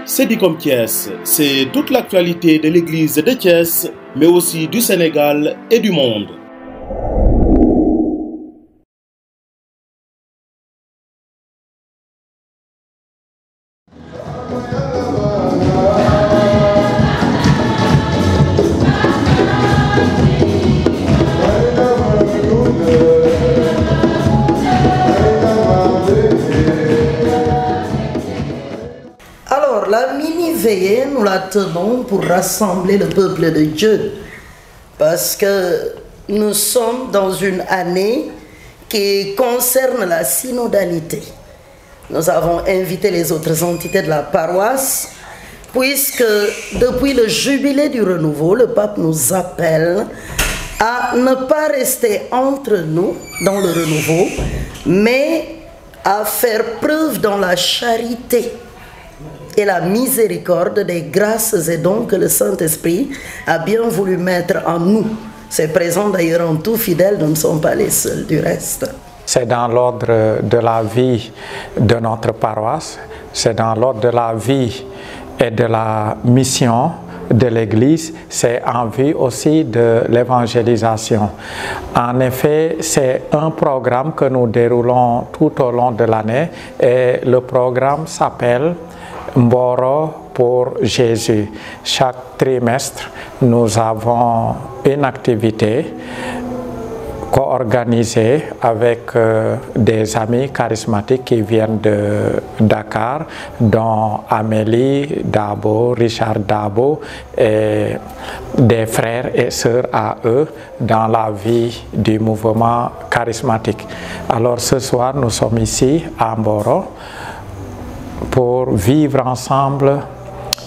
Sedicom Thiès, c'est toute l'actualité de l'église de Thiès, mais aussi du Sénégal et du monde. La mini-veillée, nous la tenons pour rassembler le peuple de Dieu, parce que nous sommes dans une année qui concerne la synodalité. Nous avons invité les autres entités de la paroisse, puisque depuis le jubilé du renouveau, le pape nous appelle à ne pas rester entre nous dans le renouveau, mais à faire preuve dans la charité et la miséricorde des grâces et dons que le Saint-Esprit a bien voulu mettre en nous. C'est présent d'ailleurs en tout fidèle, nous ne sommes pas les seuls du reste. C'est dans l'ordre de la vie de notre paroisse, c'est dans l'ordre de la vie et de la mission de l'Église, c'est en vue aussi de l'évangélisation. En effet, c'est un programme que nous déroulons tout au long de l'année et le programme s'appelle Mboro pour Jésus. Chaque trimestre, nous avons une activité co-organisée avec des amis charismatiques qui viennent de Dakar, dont Amélie Dabo, Richard Dabo et des frères et sœurs à eux dans la vie du mouvement charismatique. Alors ce soir, nous sommes ici à Mboro pour vivre ensemble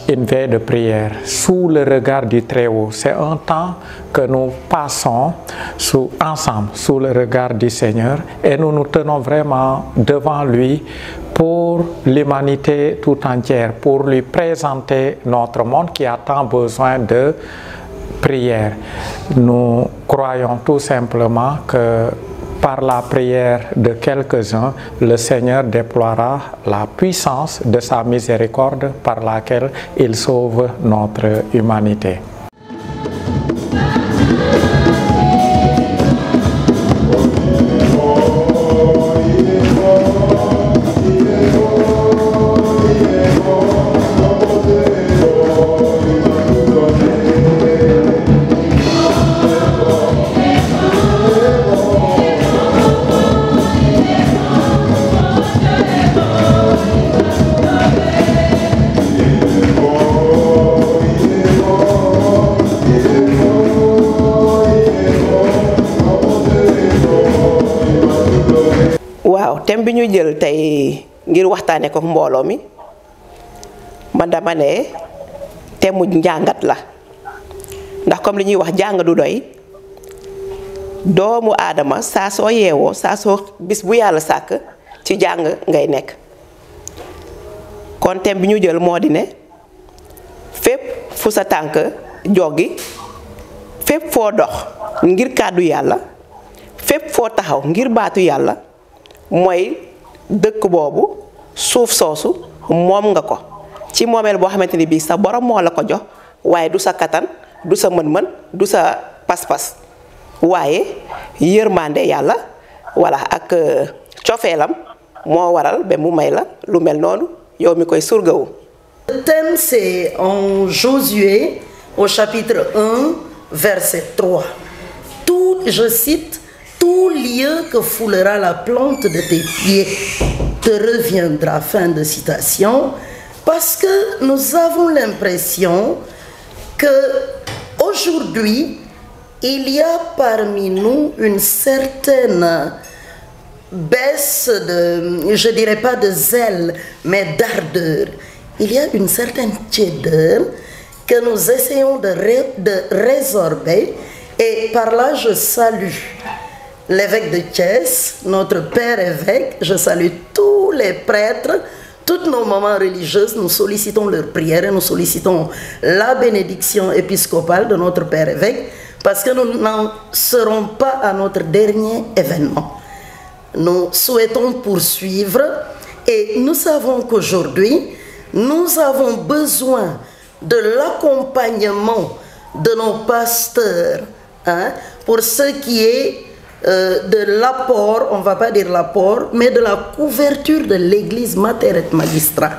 une veille de prière sous le regard du Très-Haut. C'est un temps que nous passons ensemble sous le regard du Seigneur et nous nous tenons vraiment devant lui pour l'humanité tout entière, pour lui présenter notre monde qui a tant besoin de prière. Nous croyons tout simplement que par la prière de quelques-uns, le Seigneur déploiera la puissance de sa miséricorde par laquelle il sauve notre humanité. thème bi ñu jël tey ngir waxtaane ko mbooloo mi man dama ne thème mu njàngat la ndax comme li ñuy wax jàng du doy doomu aadama saa soo yeewoo saa soo bis bu yàlla sàkk ci jàng ngay nekk kon thème bi ñu jël moo di ne fépp fu sa tànk joggi fépp foo dox ngir kàddu yàlla fépp foo taxaw ngir baatu yàlla mooy dëkk boobu suuf soosu moom nga ko ci moomeel boo xamante ni bii sa borom moo la ko jox waaye du sa kattan du sa mën-mën du sa pas-pas waaye yërmande yàlla walla ak cofeelam moo waral ba mu may la lu mel noonu yow mi koy surgawu. Le thème c'est en Josué au chapitre 1 verset 3. Tout, je cite, tout lieu que foulera la plante de tes pieds te reviendra. Fin de citation. Parce que nous avons l'impression que aujourd'hui, il y a parmi nous une certaine baisse de, je dirais pas de zèle, mais d'ardeur. Il y a une certaine tiédeur que nous essayons de résorber et par là je salue l'évêque de Thiès, notre père évêque, je salue tous les prêtres, toutes nos mamans religieuses, nous sollicitons leur prière et nous sollicitons la bénédiction épiscopale de notre père évêque parce que nous n'en serons pas à notre dernier événement. Nous souhaitons poursuivre et nous savons qu'aujourd'hui, Nous avons besoin de l'accompagnement de nos pasteurs, hein, pour ce qui est de l'apport, on ne va pas dire l'apport, mais de la couverture de l'église mater et magistrat,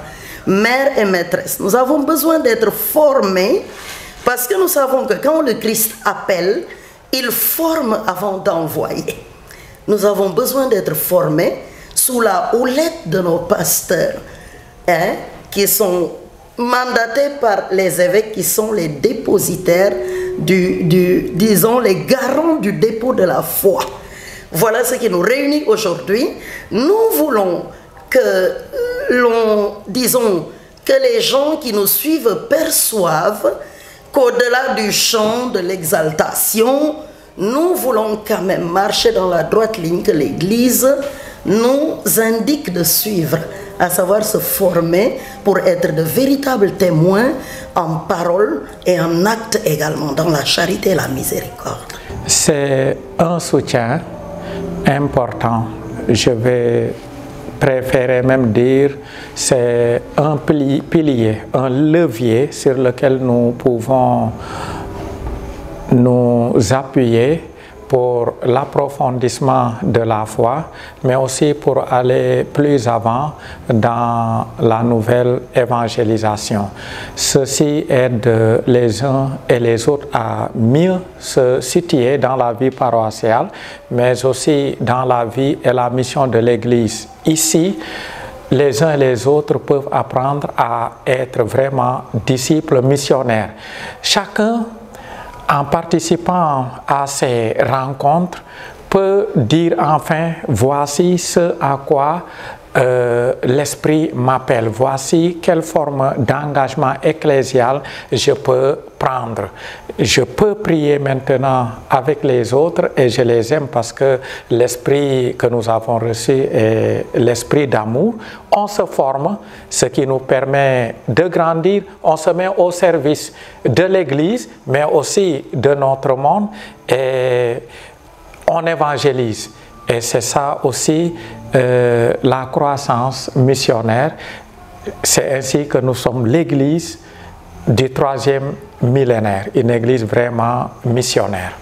mère et maîtresse. Nous avons besoin d'être formés parce que nous savons que quand le Christ appelle, il forme avant d'envoyer. Nous avons besoin d'être formés sous la houlette de nos pasteurs, hein, qui sont mandatés par les évêques, qui sont les dépositaires disons, les garants du dépôt de la foi. Voilà ce qui nous réunit aujourd'hui. Nous voulons que que les gens qui nous suivent perçoivent qu'au-delà du chant, de l'exaltation, nous voulons quand même marcher dans la droite ligne que l'Église nous indique de suivre, à savoir se former pour être de véritables témoins en parole et en acte également, dans la charité et la miséricorde. C'est un soutien important. Je vais préférer même dire c'est un pilier, un levier sur lequel nous pouvons nous appuyer pour l'approfondissement de la foi, mais aussi pour aller plus avant dans la nouvelle évangélisation. Ceci aide les uns et les autres à mieux se situer dans la vie paroissiale, mais aussi dans la vie et la mission de l'Église. Ici, les uns et les autres peuvent apprendre à être vraiment disciples missionnaires. Chacun, en participant à ces rencontres, peut dire enfin, voici ce à quoi l'Esprit m'appelle, voici quelle forme d'engagement ecclésial je peux prendre. Je peux prier maintenant avec les autres et je les aime parce que l'esprit que nous avons reçu est l'esprit d'amour. On se forme, ce qui nous permet de grandir, on se met au service de l'Église, mais aussi de notre monde et on évangélise. Et c'est ça aussi la croissance missionnaire. C'est ainsi que nous sommes l'Église du 3e millénaire, une Église vraiment missionnaire.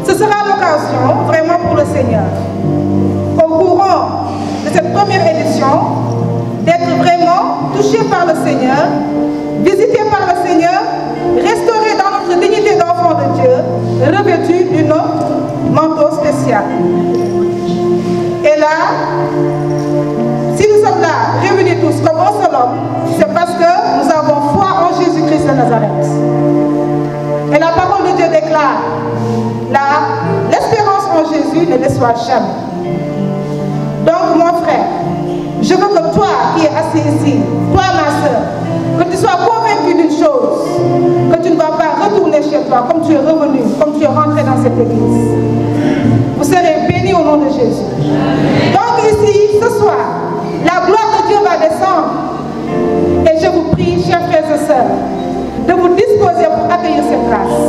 Ce sera l'occasion vraiment pour le Seigneur, au courant de cette première édition, d'être vraiment touché par le Seigneur, visité par le Seigneur, restauré dans notre dignité d'enfant de Dieu, revêtu d'une manteau spécial. Et là, si nous sommes là, réunis tous comme un seul homme, c'est parce que nous avons foi en Jésus-Christ de Nazareth. Et la parole de Dieu déclare, l'espérance en Jésus ne déçoit jamais. Donc mon frère, je veux que toi qui es assis ici, toi ma soeur, que tu sois convaincu d'une chose, que tu ne vas pas retourner chez toi comme tu es revenu, comme tu es rentré dans cette église. Vous serez bénis au nom de Jésus. Donc ici, ce soir, la gloire de Dieu va descendre. Et je vous prie, chers frères et sœurs, de vous disposer pour accueillir cette grâce.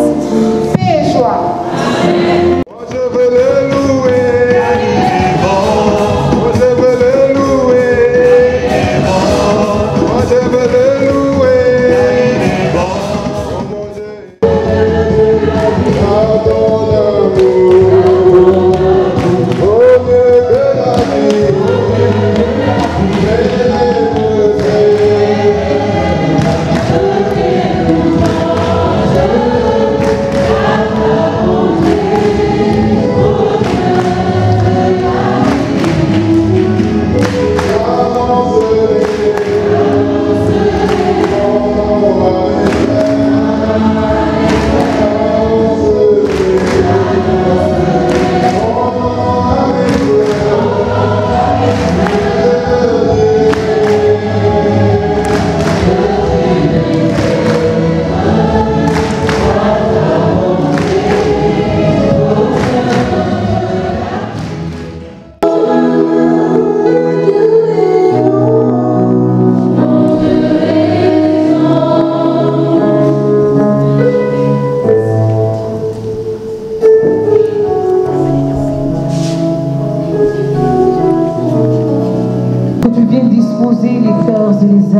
Paix et joie. Moi je veux le louer, moi je veux le louer, moi je veux le louer, oh mon Dieu. Dans l'amour, au lieu de la vie, mais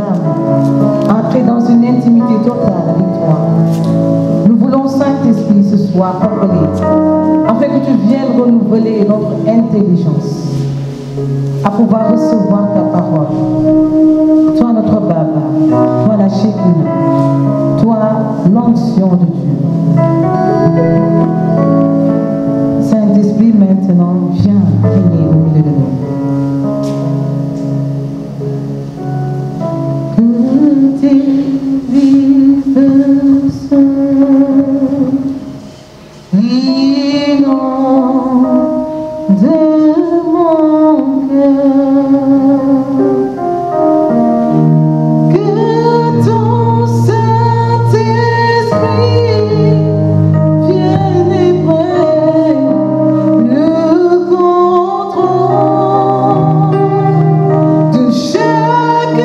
âmes entrer dans une intimité totale avec toi. Nous voulons, Saint-Esprit, ce soir, appeler, afin que tu viennes renouveler notre intelligence à pouvoir recevoir ta parole. Toi, notre Baba, toi, la Shekinah, toi, l'onction de Dieu. Saint-Esprit, maintenant, viens régner au milieu de nous. Que tes vives inonde mon cœur. Que ton Saint-Esprit vienne et prenne le contrôle de chaque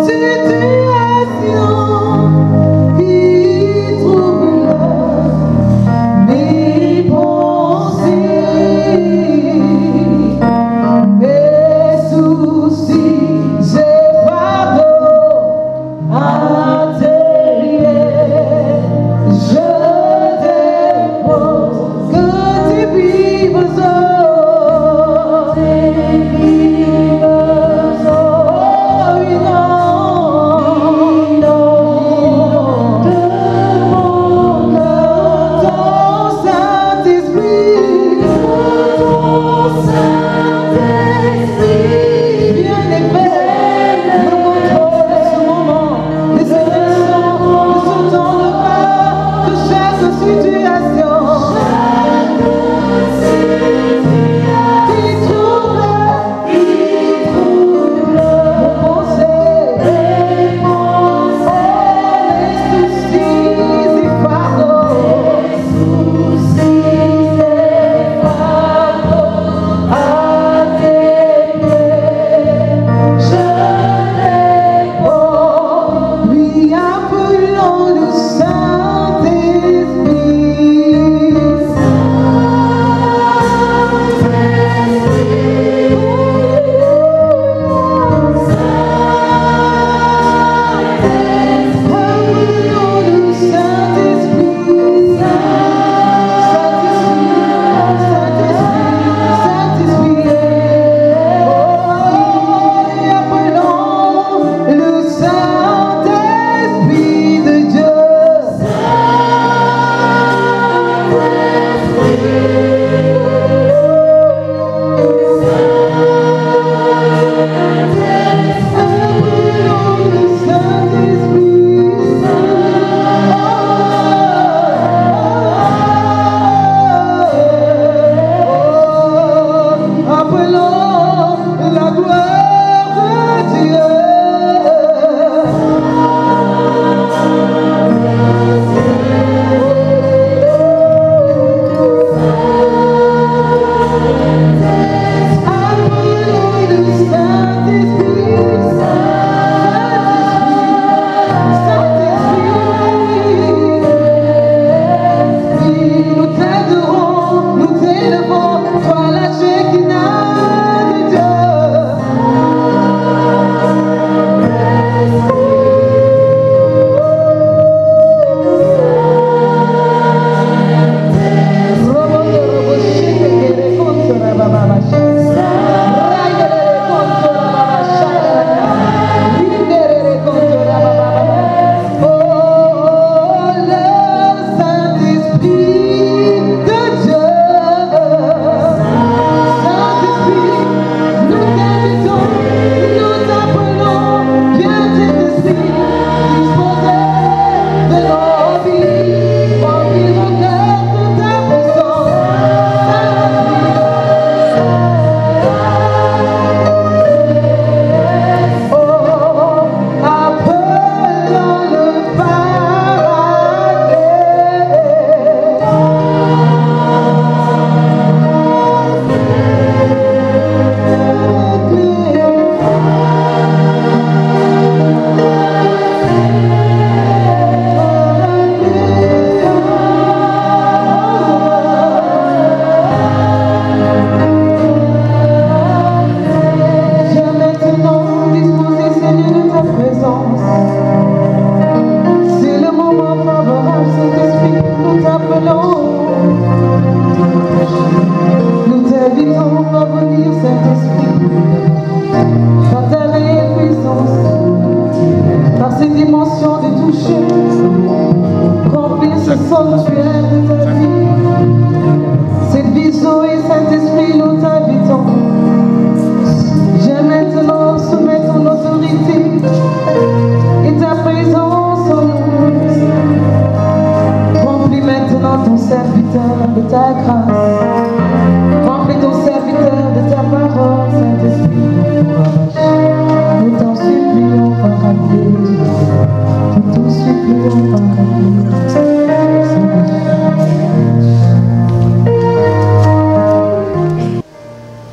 situation qui trouble mes pensées, mes soucis et fardeaux intérieurs. Je dépose que tes vives eaux, inonde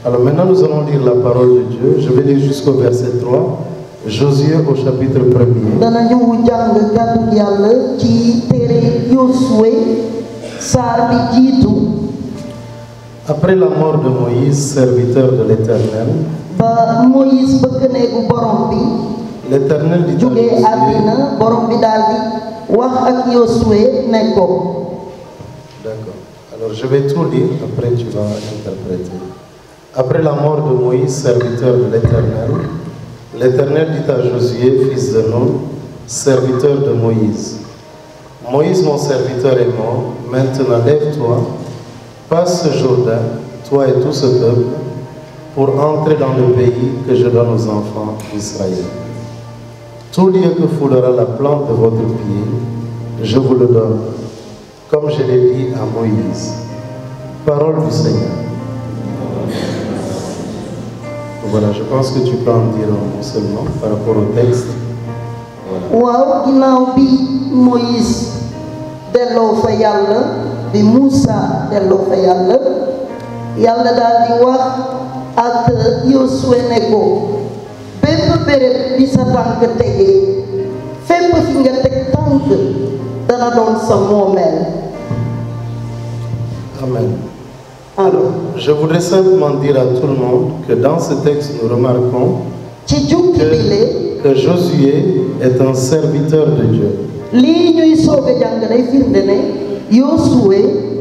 Alors maintenant nous allons lire la parole de Dieu. Je vais lire jusqu'au verset 3. Josué au chapitre 1er. danañu jàng kàddu Yàlla ci téere Yosué saar bi jiitu. Après la mort de Moïse, serviteur de l'Éternel, ba Moïse bëgg néegu borom bi l'Éternel dit à jógee Josué, àddina borom bi daal di wax ak Yosué ne ko. D'accord. Alors je vais tout lire, après tu vas interpréter. Après la mort de Moïse, serviteur de l'Éternel, l'Éternel dit à Josué, fils de Nun, serviteur de Moïse, Moïse mon serviteur est mort, maintenant lève-toi, passe ce Jourdain, toi et tout ce peuple, pour entrer dans le pays que je donne aux enfants d'Israël. Tout lieu que foulera la plante de votre pied, je vous le donne, comme je l'ai dit à Moïse. Parole du Seigneur. Voilà, je pense que tu peux en dire un mot seulement par rapport au texte. waaw ginnaaw bi Moïse delloo fa Yàlla bi Moussa delloo fa Yàlla Yàlla daal di wax ak Yosué ne ko bépp béréb bi sa tànk tegee fépp fi nga teg tànk dana doon sa moomeel. Amen. Alors, je voudrais simplement dire à tout le monde que dans ce texte, nous remarquons ci jukki bile que Josué est un serviteur de Dieu. lii ñuy soog a jàng day firnde ne Yosué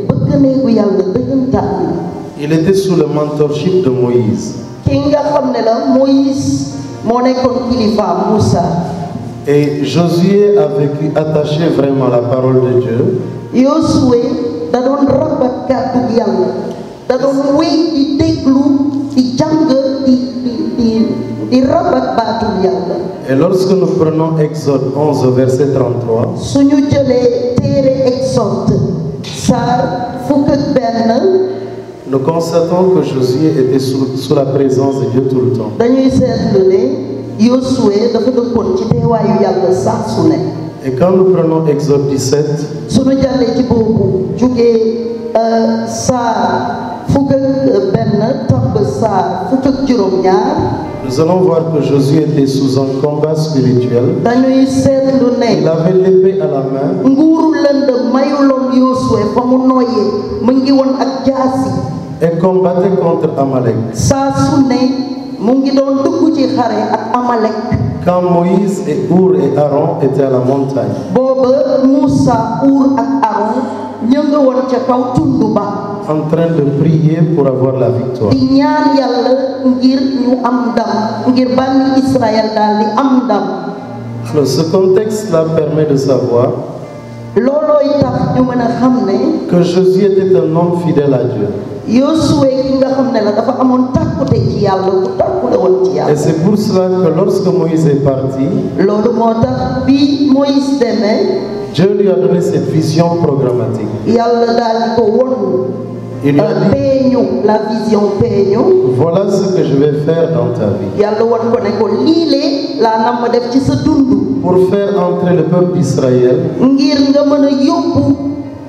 bëgg néegu Yàlla dëggantaan. Il était sous le mentorship de Moïse. ki nga xam ne la Moïse moo nekkoon kilifa Moussa. Et Josué a vécu attaché vraiment à la parole de Dieu. Yosué da doon rabat kàddu Yàlla da doon wéy di déglu di jàng di rabat baatu Yàlla. Et lorsque nous prenons Exode 11 au verset 33, suñu jëlee téere Exode saar fukk ak benn nous constatons que Josué était sous la présence de Dieu tout le temps. dañuy seetlu ne Yosué dafa dëkkoon ci teewaayu Yàlla saa su ne. Et quand nous prenons Exode 17, suñu jàllee ci boobu jugee saar fukk ak benn topp saar fukk ak juróom-ñaar. nous allons voir que Josué était sous un combat spirituel. dañuy seetlu Il ne avait l'épée à la main nguuru lënd mayuloon Yosué fa mu nooyee mu ngi woon ak jaasi. et combattait contre Amalek. saa su ne mu ngi doon dugg ci xare ak Amalek. Quand Moïse et Our et Aaron étaient à la montagne, booba Moussa Our ak Aaron ñu nga woon ca kaw tund ba. en train de prier pour avoir la victoire. di ñaan Yàlla ngir ñu am ndam ngir bànni Israël daal di am ndam. Alors ce contexte-là permet de savoir loolooy tax ñu mën a xam ne que Josué était un homme fidèle à Dieu. Yosué ki nga xam ne la dafa amoon tàkkute ci Yàlla ku tàkku la woon ci Et Yàlla. c'est pour cela que lorsque Moïse est parti, loolu moo tax bi Moïse demee Dieu lui a donné cette vision programmatique. Yàlla daal di ko won Il lui a dit, peeñu la vision peeñu. voilà ce que je vais faire dans ta vie. Yàlla won ko ne ko lii lee laa nam ma def ci sa dund Pour faire entrer le peuple d'Israël ngir nga mën a yóbbu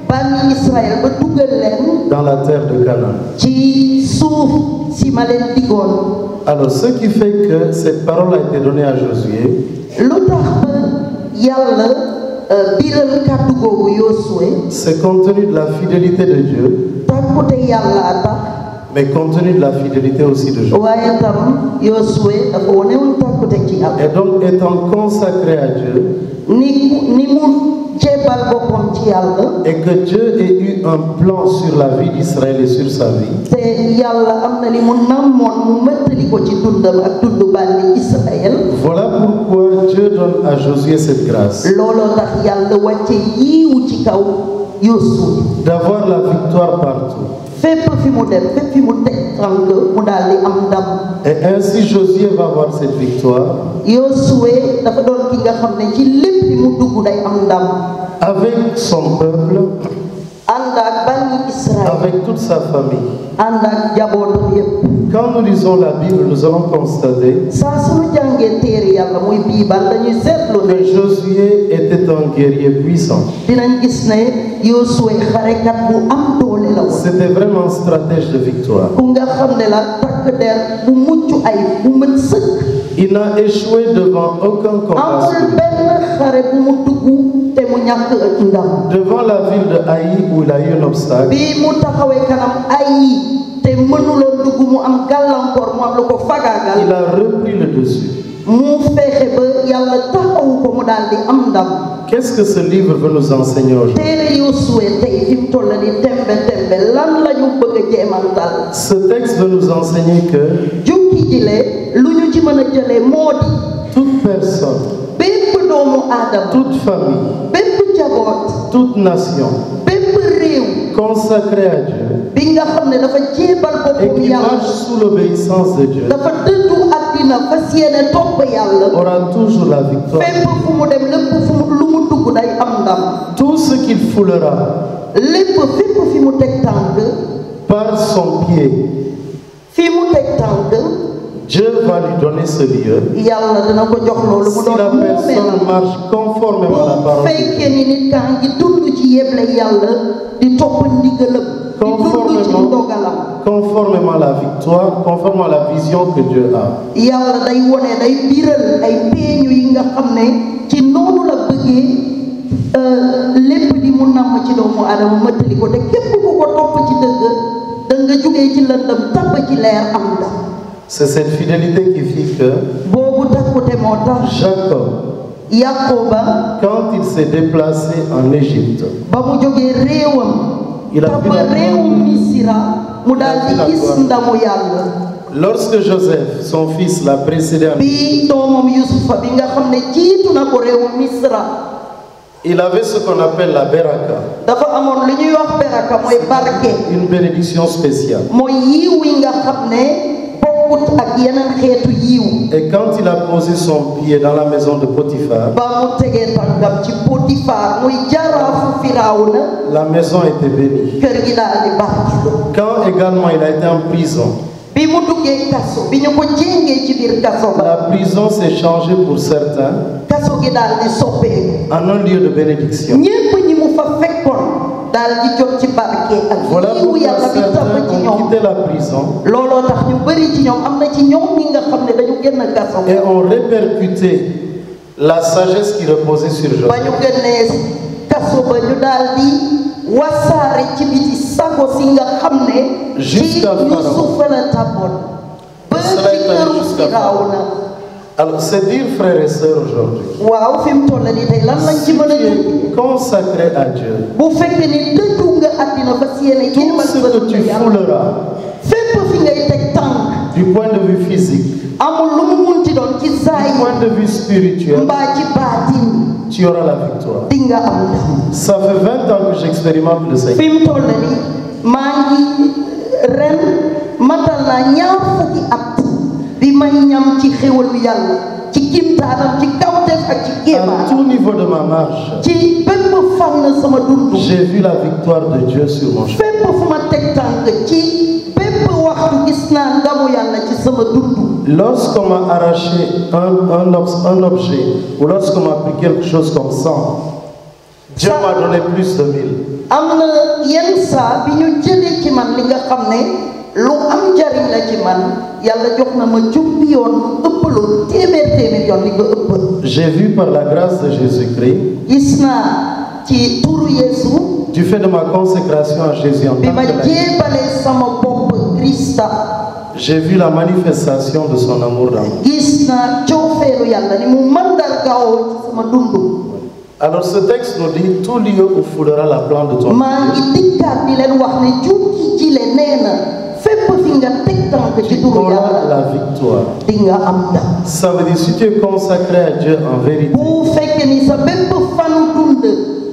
bànni Israël ba dugal leen dans la terre de Canaan. ci suuf si ma leen digoon. Alors ce qui fait que cette parole a été donnée à Josué, lu tax ba Yàlla biral kàddu googu Yosué c'est compte tenu de la fidélité de Dieu, tàkkute Yàlla tax mais compte tenu de la fidélité aussi de Josué. waaye tam Yosué dafa wane woon tàkkute ci Yàlla. Et donc étant consacré à Dieu, ni mu jébbal boppam ci Yàlla. et que Dieu ait eu un plan sur la vie d'Israël et sur sa vie, te Yàlla am na li mu namoon mu mëttali ko ci dundam ak dundu bànni Israël. voilà pourquoi Dieu donne à Josué cette grâce looloo tax Yàlla wàcce yiiwu ci kaw Yosué. d'avoir la victoire partout. fépp fi mu dem fépp fi mu teg tànk mu daal di am ndam. Et ainsi Josué va avoir cette victoire Yosué dafa doon ki nga xam ne ci lépp fi mu dugg day am ndam. avec son peuple, ànd ak bànni Israël. avec toute sa famille. ànd ak jabootam yépp. Quand nous lisons la Bible, nous allons constater saa suñu jàngee téere Yàlla muy Biibal dañuy seetlu que Josué était un guerrier puissant. dinañ gis ne Yosué xarekat bu am doole la woon. C'était vraiment un stratège de victoire. ku nga xam ne la takk der bu mucc ay bu mën sëkk. Il n'a échoué devant aucun combat. amul benn xare bu mu dugg te mu ñàkk ndam. Devant la ville de Haï où il a eu un obstacle, bi mu taxawee kanam ay te mënuloon dugg mu am gàllankoor mu am lu ko fagaagal. il a repris le dessus. mu fexe ba yàlla taxawu ko mu daal di am ndam. Qu'est-ce que ce livre veut nous enseigner aujourd'hui? téere Yosué tey fi mu toll nii tembe lan la ñu bëgg a jéemantal. Ce texte veut nous enseigner que jukki jile lu ñu ci mën a jëlee moo di toute personne, bépp doomu aadama toute famille, bépp jaboot toute nation bépp réew consacrée à Dieu bi nga xam ne dafa jéebal et boppam qui yàlla marche sous l'obéissance de Dieu dafa dëddu àddina fas yéene topp yàlla aura toujours la victoire. fépp fu mu dem lépp fu mu lu mu dugg day am ndam. Tout ce qu'il foulera lépp fépp fi mu teg tànk par son pied, fi mu teg tànk Dieu va lui donner ce lieu. yàlla dina ko jox loolu mu Si doon la personne moomeelam. marche conformément à la bu parole de Dieu, fekkee ni nit kaa ngi dund ci yeble yàlla di topp ndigalam di dund ci ndogalam conformément à la victoire, conformément à la vision que Dieu a. yàlla day wone day biral ay peeñu yi nga xam ne ci noonu la bëggee lépp di mu namm ci doomu aadama mëttali ko te képp ku ko topp ci dëgg da nga jógee ci lëndëm tabb ci leer am ndam. C'est cette fidélité qui fit que boobu takkute moo tax Jacob, Yakoba quand il s'est déplacé en Égypte, ba mu jógee réewam il a vu taba la réewu gloire. Misira mu daal di gis ndamu yàlla. Lorsque Joseph, son fils, l'a précédé en bi doomam Yusufa bi nga xam ne jiitu na ko réewu Misra il avait ce qu'on appelle la beraka, dafa amoon lu ñuy wax beraka mooy barke une bénédiction spéciale. mooy yiw yi nga xam ne bokkut ak yeneen xeetu yiw. Et quand il a posé son pied dans la maison de Potiphar, ba mu tegee tànkam ci Potifar muy jaraafu Firawna la maison était bénie. kër gi daal di barke. Quand également il a été en prison, bi mu duggee kaso bi ñu ko jéngee ci biir kaso ba la prison s'est changée pour certains kaso gi daal di soppeeku. en un lieu de bénédiction. ñépp ñi mu fa fekkoon daal di jot ci barke ak Voilà yiwu pourquoi yàlla bi tabb ci certains ont ñoom. quitté la prison looloo tax ñu bëri ci ñoom am na ci ñoom ñi nga xam ne dañu génn kaso et ont répercuté la sagesse qui reposait sur ba Joseph. ñu génnee kaso ba ñu daal di wasaare ci biti sago si nga xam ne ci Jusqu'à Pharaon. Yusufa la tàbboon ba Cela ci est allé këru jusqu'à Firawna. Alors c'est dire, frères et sœurs, aujourd'hui, waaw fi mu toll nii tey lan lañ ci si tu mën a dégg es consacré à Dieu, bu fekkee ni dëddu nga àddina fas yéene tout jéemal ce sa que dund tu yàlla fouleras fépp fi ngay teg tànk du point de vue physique, amul lu mu munti doon ci du saay point de vue spirituel, mbaa ci baatin tu auras la victoire. di nga am ndam. Ça fait 20 ans que j'expérimente le Seigneur. fi mu toll nii maa ngi ren matal naa ñaar fukki at bi may ñam ci xéwalu yàlla ci kimtaanam ci kawteef ak ci À kéemaan tout niveau de ma marche, ci bépp fànn sama dund j'ai vu la victoire de Dieu sur mon chemin. fépp fu ma teg tànk ci bépp waxtu gis naa ndamu yàlla ci sama dund. Lorsqu'on m'a arraché un objet ou lorsqu'on m'a pris quelque chose comme 100, Dieu m'a donné plus de 1000. am na yenn saa bi ñu jëlee ci man li nga xam ne lu am njariñ la ci man yàlla jox na ma jumbi yoon lu ëpp loolu téeméer yoon li ko ëpp. J'ai vu par la grâce de Jésus-Christ, gis naa ci turu Yeesu du fait de ma consécration à Jésus en bi tant ma que laïc, jébalee sama bopp Krista j'ai vu la manifestation de son amour dans moi. gis naa coofeelu yàlla ni mu mandargaawoo ci sama dund. Alors ce texte nous dit tout lieu où foulera la plante de ton maa ngi dikkaat di leen wax ne jukki ji le nee na fépp fi nga teg tànk ci tu turu auras yàlla la victoire. di nga am ndam. Ça veut dire si tu es consacré à Dieu en vérité, bu fekkee ni sa bépp fanu dund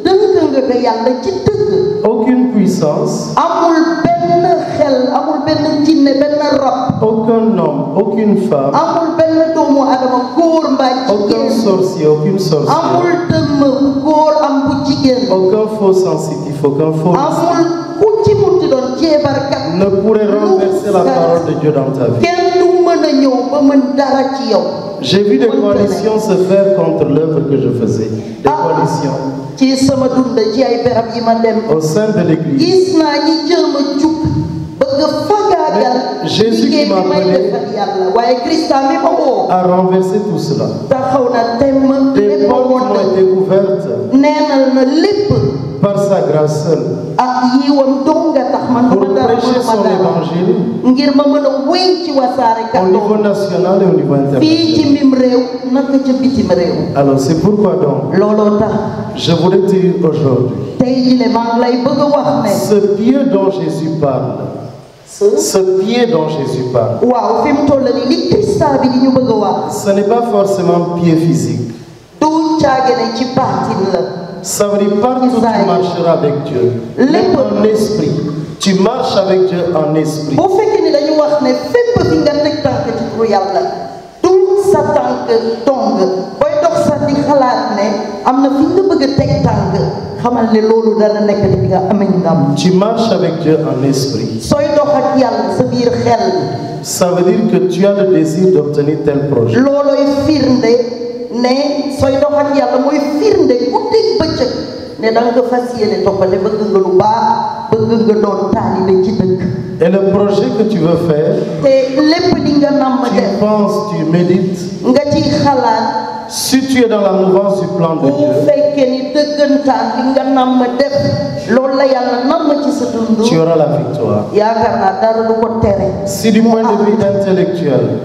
dënk nga ko yàlla ci dëgg aucune puissance, amul benn xel amul benn jinne benn rab aucun homme, aucune femme, amul benn doomu adama góor mbaa aucun jigéen sorcier, aucune sorcière, amul dëmm bu góor am bu jigéen aucun faux sensitif, aucun faux amul ku ci munti doon jéebarkat ne pourrait renverser la parole de Dieu dans ta vie. kenn du mën a a ñëw ba mën dara ci yow. J'ai vu des coalitions se faire contre l'œuvre que je faisais. Des coalitions. Ci sama dund ci ay berab yi ma dem. Au sein de l'église. Gis naa ñi jéem a jug bëgg fagaagal. Jésus qui m'a appelé a renversé tout cela. Des portes ont été ouvertes par sa grâce seule. Pour prêcher son évangile au niveau national et au niveau international. Alors c'est pourquoi donc je voulais te dire aujourd'hui, ce Dieu dont Jésus parle, ce pied dont Jésus parle, ce n'est pas forcément pied physique. Ça veut dire partout tu marcheras avec Dieu. Même en esprit. Tu marches avec Dieu en esprit. Tu marches avec Dieu en esprit. Ça veut dire que tu as le désir d'obtenir tel projet. Et le projet que tu veux faire, tu penses, tu médites. Si tu es dans la mouvance du plan de Dieu, tu auras la victoire. Si du point de vue intellectuel,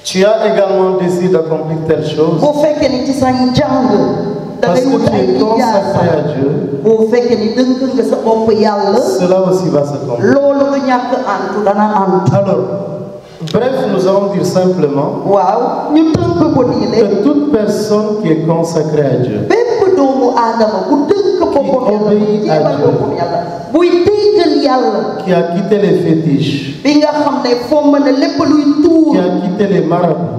tu as également désir d'accomplir telle chose, parce que tu es consacré à Dieu, cela aussi va s'accomplir. Alors, bref, nous allons dire simplement que toute personne qui est consacrée à Dieu, qui obéit à Dieu, qui a quitté les fétiches, qui a quitté les marabouts,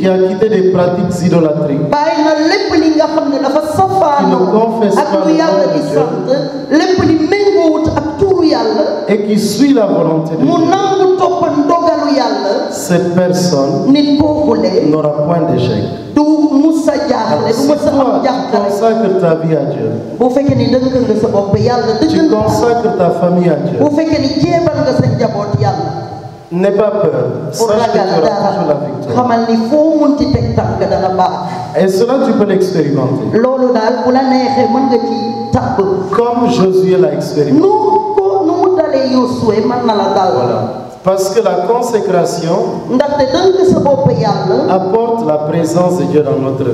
qui a quitté les pratiques idolâtriques, qui ne confesse pas le nom de Dieu et qui suit la volonté de Dieu, cette personne n'aura point d'échec. Si toi, tu consacres ta vie à Dieu, tu consacres ta famille à Dieu, n'aie pas peur, sache que tu auras toujours la victoire. Et cela, tu peux l'expérimenter. Comme Josué l'a expérimenté. Voilà. Parce que la consécration apporte la présence de Dieu dans notre vie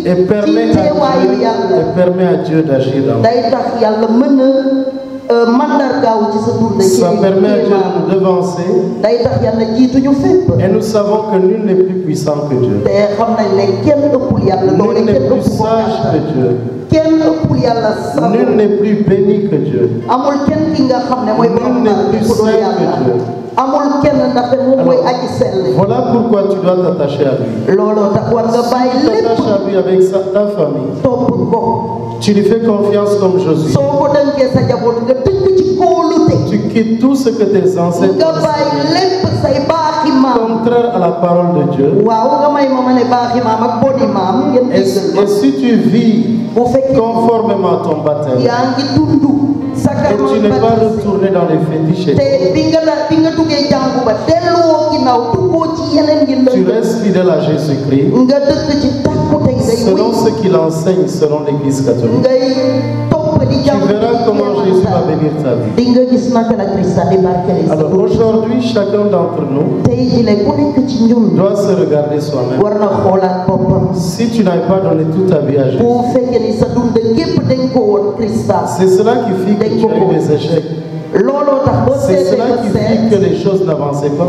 et permet à Dieu d'agir dans notre vie. Ça permet à Dieu de nous devancer et nous savons que nul n'est plus puissant que Dieu. Nul n'est plus sage que Dieu. Nul n'est plus béni que Dieu. Nul n'est plus saint que Dieu. Alors, voilà pourquoi tu dois t'attacher à lui. Si tu t'attaches à lui avec ta famille, tu lui fais confiance comme Josué. Tu quittes tout ce que tes ancêtres ont fait, contraire à la parole de Dieu. Et si tu vis conformément à ton baptême, et tu n'es pas retourné dans les fétiches, tu restes fidèle à Jésus-Christ, selon ce qu'il enseigne, selon l'Église catholique. Tu verras comment Jésus va bénir ta vie. Alors aujourd'hui, chacun d'entre nous doit se regarder soi-même. Si tu n'as pas donné toute ta vie à Jésus, c'est cela qui fait que tu as eu des échecs. C'est cela qui fait que les choses n'avançaient pas.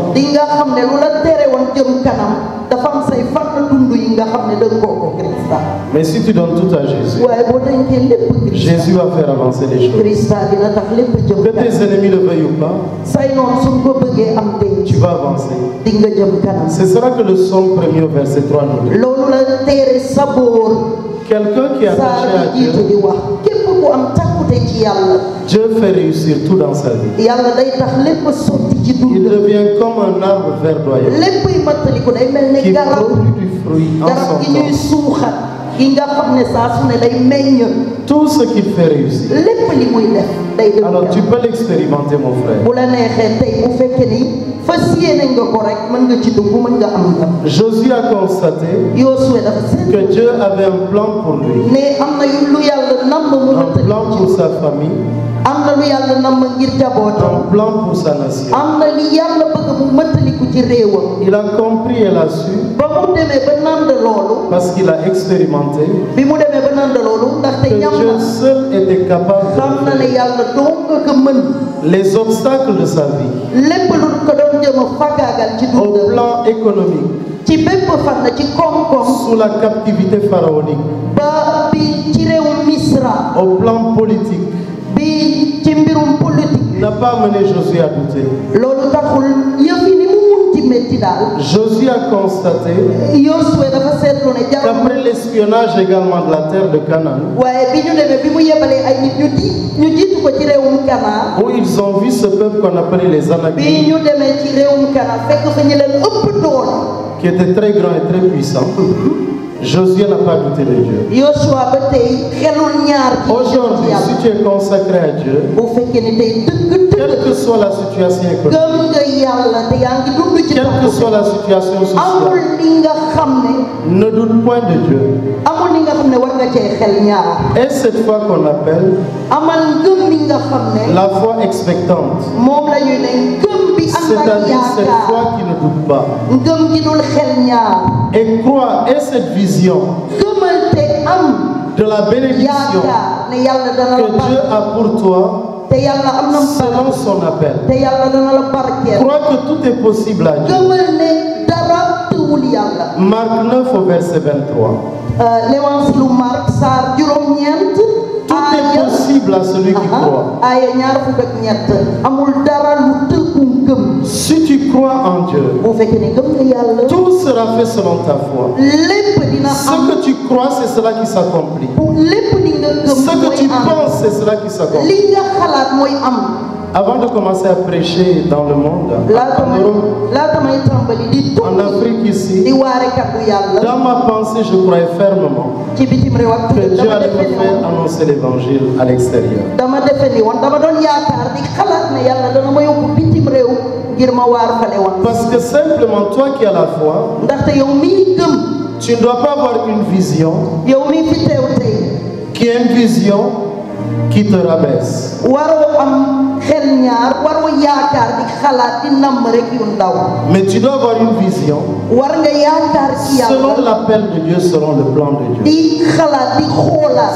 Mais si tu donnes tout à Jésus, Jésus va faire avancer les choses. Que tes ennemis le veuillent ou pas, tu vas avancer. C'est cela que le psaume 1er verset 3 nous dit. Quelqu'un qui est attaché à Dieu Dieu fait réussir tout dans sa vie. Il devient comme un arbre verdoyant qui produit du fruit en son temps. Tout ce qu'il fait réussir. Alors tu peux l'expérimenter, mon frère. Josué a constaté que Dieu avait un plan pour lui, un plan pour sa famille, un plan pour sa nation. Il a compris et l'a su parce qu'il a expérimenté que Dieu seul était capable de les obstacles de sa vie au plan économique, sous la captivité pharaonique, au plan politique, n'a pas mené Josué à douter. Josué a constaté qu'après l'espionnage également de la terre de Canaan, où ils ont vu ce peuple qu'on appelait les Anakites, qui était très grand et très puissant, Josué n'a pas douté de Dieu. Aujourd'hui, si tu es consacré à Dieu, quelle que soit la situation économique, quelle que soit la situation sociale, ne doute point de Dieu. Et cette foi qu'on appelle la foi expectante, c'est-à-dire cette foi qui ne doute pas et croit, et cette vision de la bénédiction que Dieu a pour toi selon son appel. Crois que tout est possible à Dieu. Marc 9 au verset 23. Tout est possible à celui qui croit. Si tu crois en Dieu, tout sera fait selon ta foi. Ce que tu crois, c'est cela qui s'accomplit. Ce que tu penses, c'est cela qui s'accomplit. Avant de commencer à prêcher dans le monde, en Europe, en Afrique ici, dans ma pensée, je croyais fermement que Dieu allait me faire annoncer l'évangile à l'extérieur. Parce que simplement, toi qui as la foi, tu ne dois pas avoir une vision qui est une vision qui te rabaisse. Mais tu dois avoir une vision selon l'appel de Dieu, selon le plan de Dieu.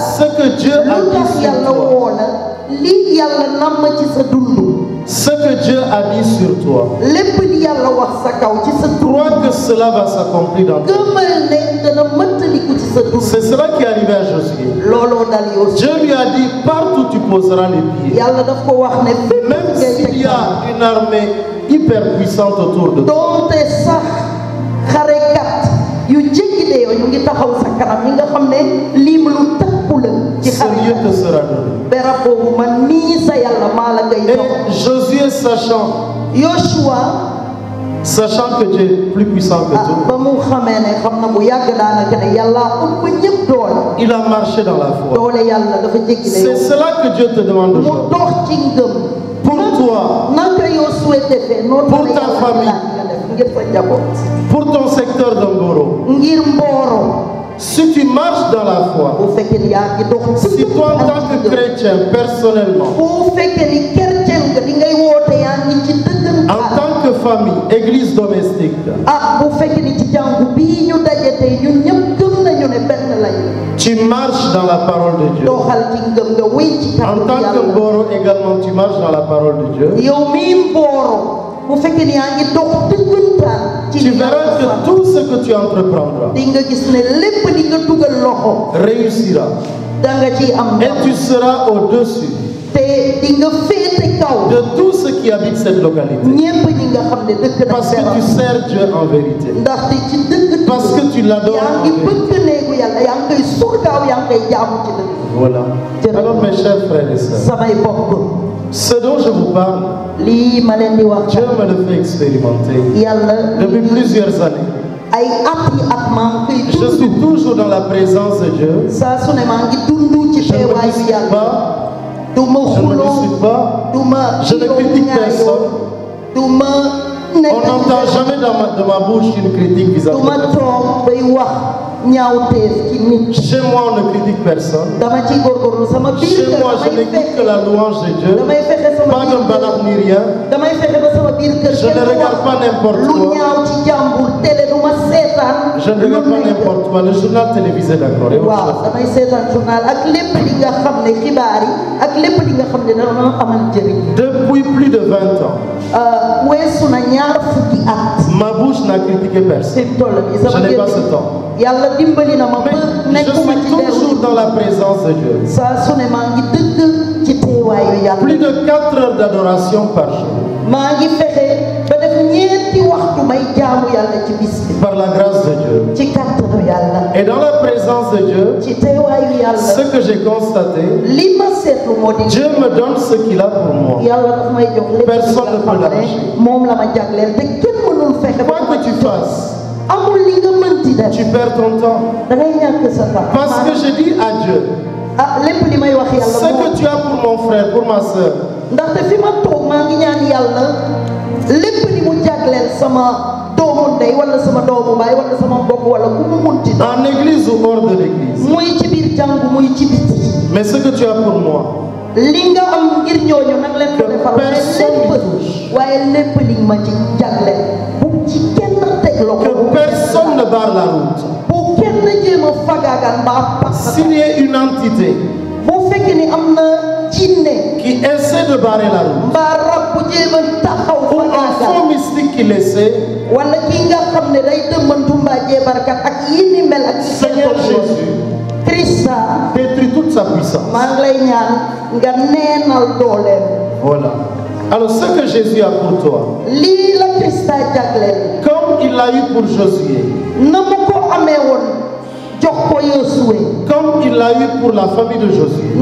Ce que Dieu a dit sur toi, ce que Dieu a dit sur toi, crois que cela va s'accomplir dans ta vie. C'est cela qui est arrivé à Josué. Dieu lui a dit, partout tu poseras les pieds. Même s'il y a une armée hyper puissante autour de toi, ce lieu te sera donné. Et Josué, sachant que Dieu est plus puissant que tout, il a marché dans la foi. C'est cela que Dieu te demande aujourd'hui. Pour toi, pour ta famille, pour ton secteur d'Mboro, si tu marches dans la foi, si toi en tant que chrétien personnellement, en tant que famille, église domestique, tu marches dans la parole de Dieu. En tant que Mboro également, tu marches dans la parole de Dieu. Tu verras que tout ce que tu entreprendras réussira. Et tu seras au-dessus de tous ceux qui habitent cette localité. Parce que tu sers Dieu en vérité. Parce que tu l'adores en vérité. Voilà. Alors mes chers frères et sœurs, ce dont je vous parle, Dieu me le fait expérimenter depuis plusieurs années. Je suis toujours dans la présence de Dieu. Je ne me discute pas. Je ne critique personne. On n'entend jamais de ma bouche une critique vis-à-vis de personne. Chez moi, on ne critique personne. Chez moi, je n'écoute que la louange de Dieu. Pas de balade ni rien. Je ne regarde pas n'importe quoi. Je ne regarde pas n'importe quoi. Le journal télévisé, d'accord. Depuis plus de 20 ans, ma bouche n'a critiqué personne. Je n'ai pas ce temps. Mais je suis toujours dans la présence de Dieu. Plus de 4 heures d'adoration par jour. Par la grâce de Dieu. Et dans la présence de Dieu, ce que j'ai constaté, Dieu me donne ce qu'il a pour moi. Personne ne peut l'arracher. Quoi que tu fasses, tu perds ton temps. Parce que je dis à Dieu, ce que tu as pour mon frère, pour ma soeur, en église ou hors de l'église, mais ce que tu as pour moi, que personne ne barre la route. S'il y a une entité qui essaie de barrer la route, ou un faux mystique qui l'essaie, Seigneur Jésus, détruit toute sa puissance. Voilà. Alors ce que Jésus a pour toi, comme il l'a eu pour Josué, comme il l'a eu pour la famille de Josué.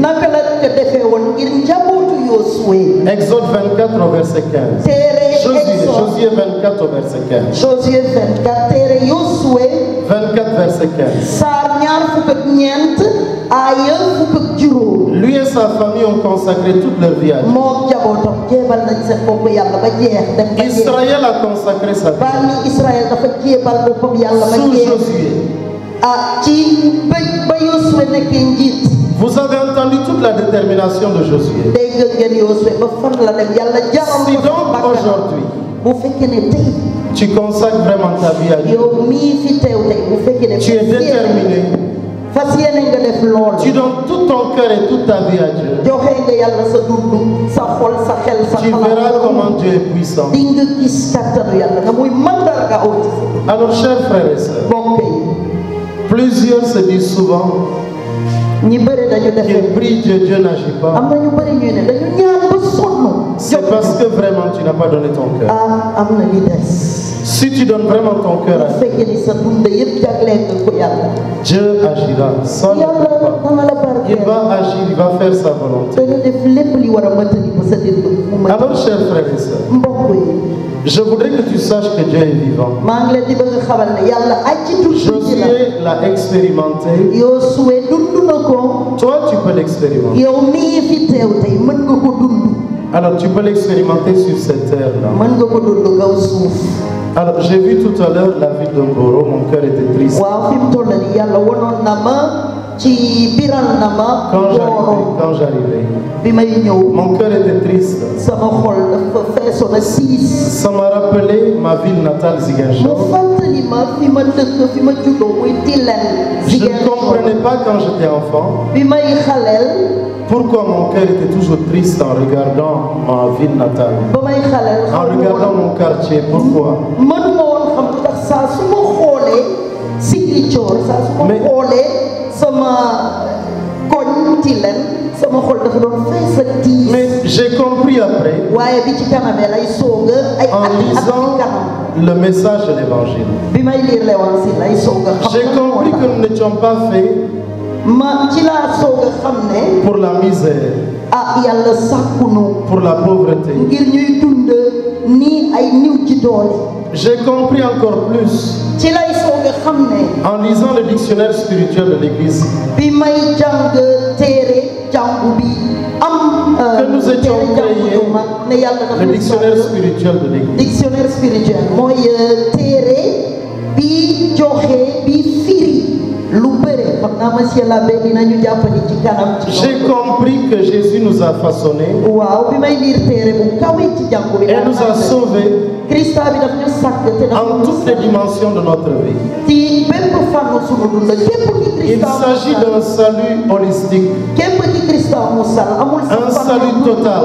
Exode 24 au verset 15. Josué 24 au verset 15. Josué 24 24 verset 15. Lui et sa famille ont consacré toute leur vie à Dieu. Israël a consacré sa vie sous Josué. Vous avez entendu toute la détermination de Josué. Si donc aujourd'hui, tu consacres vraiment ta vie à Dieu, tu es déterminé, tu donnes tout ton cœur et toute ta vie à Dieu, tu verras comment Dieu est puissant. Alors chers frères et sœurs, plusieurs se disent souvent qu'ils prient Dieu, Dieu n'agit pas. C'est parce que vraiment tu n'as pas donné ton cœur. Si tu donnes vraiment ton cœur à Dieu, Dieu agira sans le pas. Il va agir, il va faire sa volonté. Alors chers frères et sœurs, je voudrais que tu saches que Dieu est vivant. Josué l'a expérimenté. Toi, tu peux l'expérimenter. Alors, tu peux l'expérimenter sur cette terre-là. Alors, j'ai vu tout à l'heure la ville de Mboro, mon cœur était triste. Quand j'arrivais, mon cœur était triste. Ça m'a rappelé ma ville natale, Ziguinchor. Je ne comprenais pas quand j'étais enfant pourquoi mon cœur était toujours triste en regardant ma ville natale, en regardant mon quartier. Pourquoi? sama xol dafa doon fees ak tiis. Mais j'ai compris après, waaye bi ci kanamee lay soog a ay en lisant le message de l'évangile. bi may lire l'évangile lay soog a xam. J'ai compris que nous n'étions pas faits ma ci laa soog a xam ne. pour la misère, yàlla sàkkunu pour la pauvreté. ngir ñuy dund ni ay niw ci doole. J'ai compris encore plus ci lay soog a xam ne. en lisant le dictionnaire spirituel de l'Église bi may jàng téere jàngu bi am. que nous étions créés, ne yàlla dafa le dictionnaire spirituel de l'Église. dictionnaire spirituel mooy téere bi joxe bi firi lu bëre xam naa monsieur l'abbé dinañu jàppale ci kanam. J'ai compris que Jésus nous a façonnés waaw bi may lire téere bu kawe ci jàngu bi. et nous a sauvés Christa bi daf ñu sàkk te dafa en toutes les dimensions de notre vie. ci bépp fànn sunu dund képp ki Il Christa s'agit d'un salut holistique képp ki Christa musal amul Un salut total.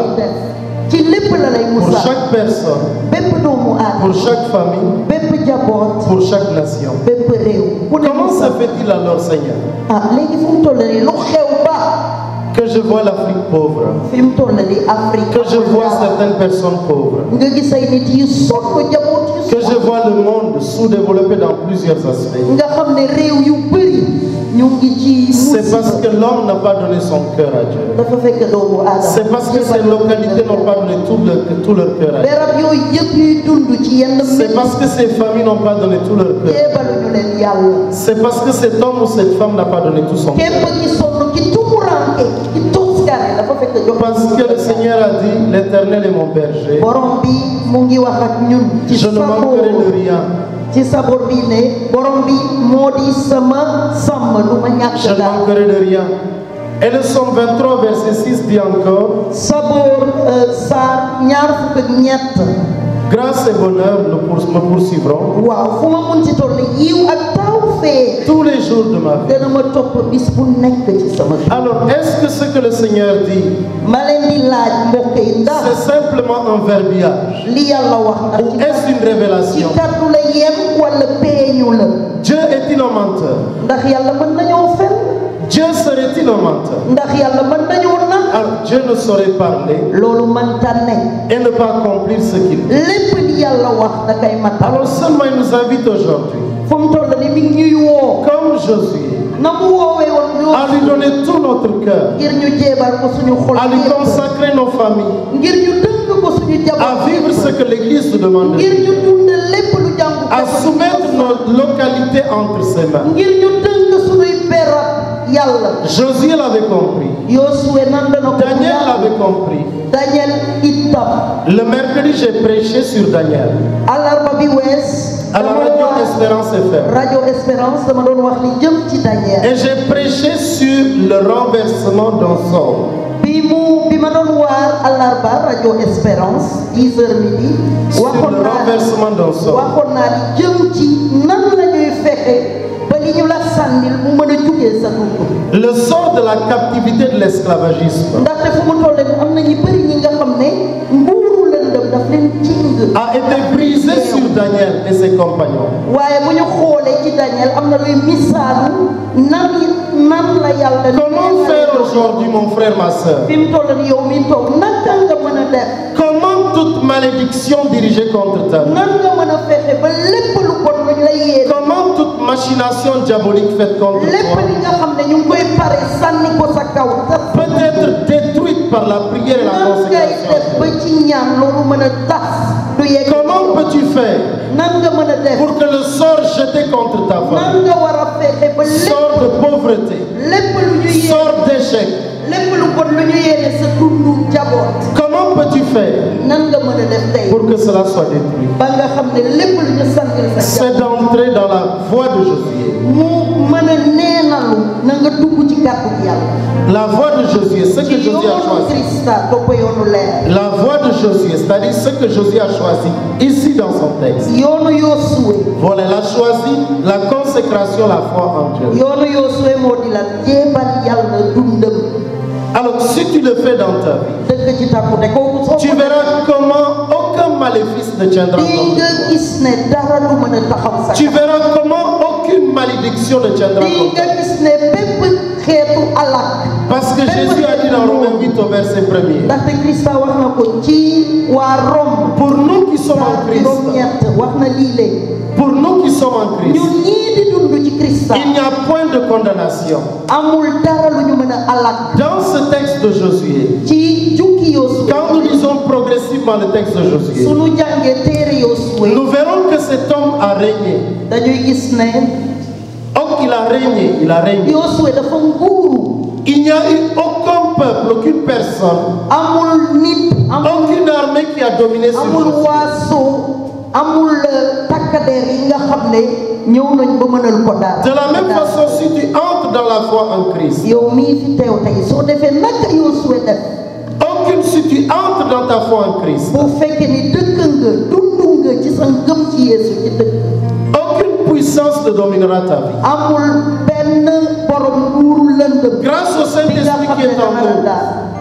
ci lépp la lay pour musal chaque personne, bépp doomu aadama pour chaque famille, bépp jaboot pour chaque nation. bépp réew. ku ne Comment musal. se fait-il alors, Seigneur, léegi fu mu toll nii lu xew ba que je vois l'Afrique pauvre, fi mu toll nii Afrique. que je vois certaines personnes pauvres, nga gis ay nit yu sonn jaboot yu que je vois le monde sous-développé dans plusieurs aspects? nga xam ne réew yu bëri ñu ngi ci. C'est parce que l'homme n'a pas donné son cœur à Dieu. dafa fekk doomu aadama. C'est parce que ces localités n'ont pas donné tout leur cœur à Dieu. berab yooyu yëpp yuy dund ci yenn. C'est parce que ces familles n'ont pas donné tout leur cœur. jébaluñu leen yàlla. C'est parce que cet homme ou cette femme n'a pas donné tout son cœur. képp ki sonn ki tumuranke ki toskare dafa fekk jox. Parce que le Seigneur a dit, l'Éternel est mon berger. borom bi mu ngi wax ak ñun. ci Je ne manquerai de rien. ci sabor bi ne borom bi moo di sama sàmm du ma ñàkk Je ne dara. manquerai de rien. Et le psaume 23, verset 6 dit encore, sabor saar ñaar fukk ak ñett. grâce et bonheur me poursuivront waaw fu ma mun ci toll yiw ak taw fee. tous les jours de ma vie. dana ma topp bis bu nekk ci sama vie. Alors, est-ce que ce que le Seigneur dit, ma leen di laaj mbokk yi ndax c'est simplement un verbiage li yàlla wax ndax ou est-ce une ci révélation? kàddu la yem wala peeñu la. Dieu est-il un menteur? ndax yàlla mën nañoo fen. Dieu serait-il un menteur? ndax yàlla mën nañoo nag. Alors, Dieu ne saurait parler loolu mënta ne. et ne pas accomplir ce qu'il dit. lépp li yàlla wax da kay matal. Alors seulement il nous invite aujourd'hui, fu mu toll ni mi ngi ñuy woo. comme Josué, na mu woowee woon à lui donner tout notre cœur, ngir ñu jéebal ko suñu xol à lui yépp. consacrer nos familles, ngir ñu dënk ko suñu à jabar. vivre ce que l'Église nous demande, ngir ñu dund lépp lu jàngu. à soumettre nos localités entre ses mains. ngir ñu dënk suñuy berab yàlla. Josué l'avait compris, Yosué nan dana ko. Daniel l'avait compris. Daniel itam. Le mercredi, j'ai prêché sur Daniel alarba bi wees. à la radio Espérance FM. Radio Espérance dama doon wax li jëm ci Daniel. Et j'ai prêché sur le renversement d'un sort. bi ma doon waar alarba Radio Espérance 10h midi. Sur le renversement d'un sort. waxoon naa li jëm ci nan la ñuy fexe ba li ñu la sànnil mu mën a jugee sa dugg. Le sort de la captivité de l'esclavagisme ndaxte fu mu toll nii am na ñu bëri ñi nga xam ne nguuru lëndëm daf leen cing. a été brisé sur Daniel et ses compagnons. waaye bu ñu xoolee ci Daniel am na luy misaalu nan la yàlla. Comment faire aujourd'hui, mon frère, ma soeur? fi mu toll nii yow mi toog naka nga mën a def. Comment toute malédiction dirigée contre ta vie? nan nga mën a fexe ba lépp lu bon lu ñu lay yéene. Comment toute machination diabolique faite contre lépp toi li nga xam ne ñu ngi koy pare sànni ko sa kaw. peut être détruite par la prière et la nan ngay def ba consécration? ci ñaan loolu mën a tas du yegg. Comment peux-tu faire nan nga mën a def. pour que le sort jeté contre ta nan famille, nga war a fexe ba sort de pauvreté, lépp lu ñu yéene. sort d'échec, lépp lu bon lu ñu yéene sa dundu jaboot. comment peux-tu faire nan nga mën a def tey. pour que cela soit détruit? ba nga xam ne lépp lu ñu sànnil sa C'est jaboot. d'entrer dans la voie de Josué. mu mën a neenalu na nga dugg ci kàddu yàlla. La voie de Josué, ce que ci Josué a yoonu choisi. Christa topp yoonu leer. La voie de Josué, c'est-à-dire ce que Josué a choisi ici dans son texte. yoonu Yosué. Voilà, il a choisi la consécration, la foi en Dieu. yoonu Yosué moo di la jéebal yàlla dundam. Alors, si tu le fais dans ta vie, dëkk ci tàkku te kooku soo tu ko verras comment aucun maléfice ne tiendra di contre nga toi. gis ne dara du mën a taxaw sa Tu kaw. verras comment aucune malédiction ne tiendra di contre nga toi. gis ne bépp xeetu alak Parce que Jésus a dit dans Romains 8 au verset 1er. ndaxte Christa wax na ko ci waa Rome. Pour nous qui sommes en Christ. wax na lii léegi. Pour nous qui sommes en Christ. ñun ñii di dund ci Christa. Il n'y a point de condamnation. amul dara lu ñu mën a alak. Dans ce texte de Josué. ci jukki Yosué. Quand nous lisons progressivement le texte de Josué. sunu jàngee téere Yosué. Nous verrons que cet homme a régné. dañuy gis ne. Donc il a régné, il a régné. Yosué dafa nguuru. Il n'y a eu aucun peuple, aucune personne, amul nit, aucune armée qui a dominé ce amul Josué. waaso, amul takkadeer yi nga xam ne ñëw nañ ba mënal ko daal. De la même façon, si tu entres dans la foi en Christ, yow mii fi teew tey soo defee naka Yosué def. aucune, si tu entres dans ta foi en Christ, bu fekkee ni dëkk nga dund nga ci sa ngëm ci Yeesu ci dëkk. aucune puissance ne dominera ta vie. amul benn borom nguuru lëndëm. Grâce au Saint-Esprit qui est en nous.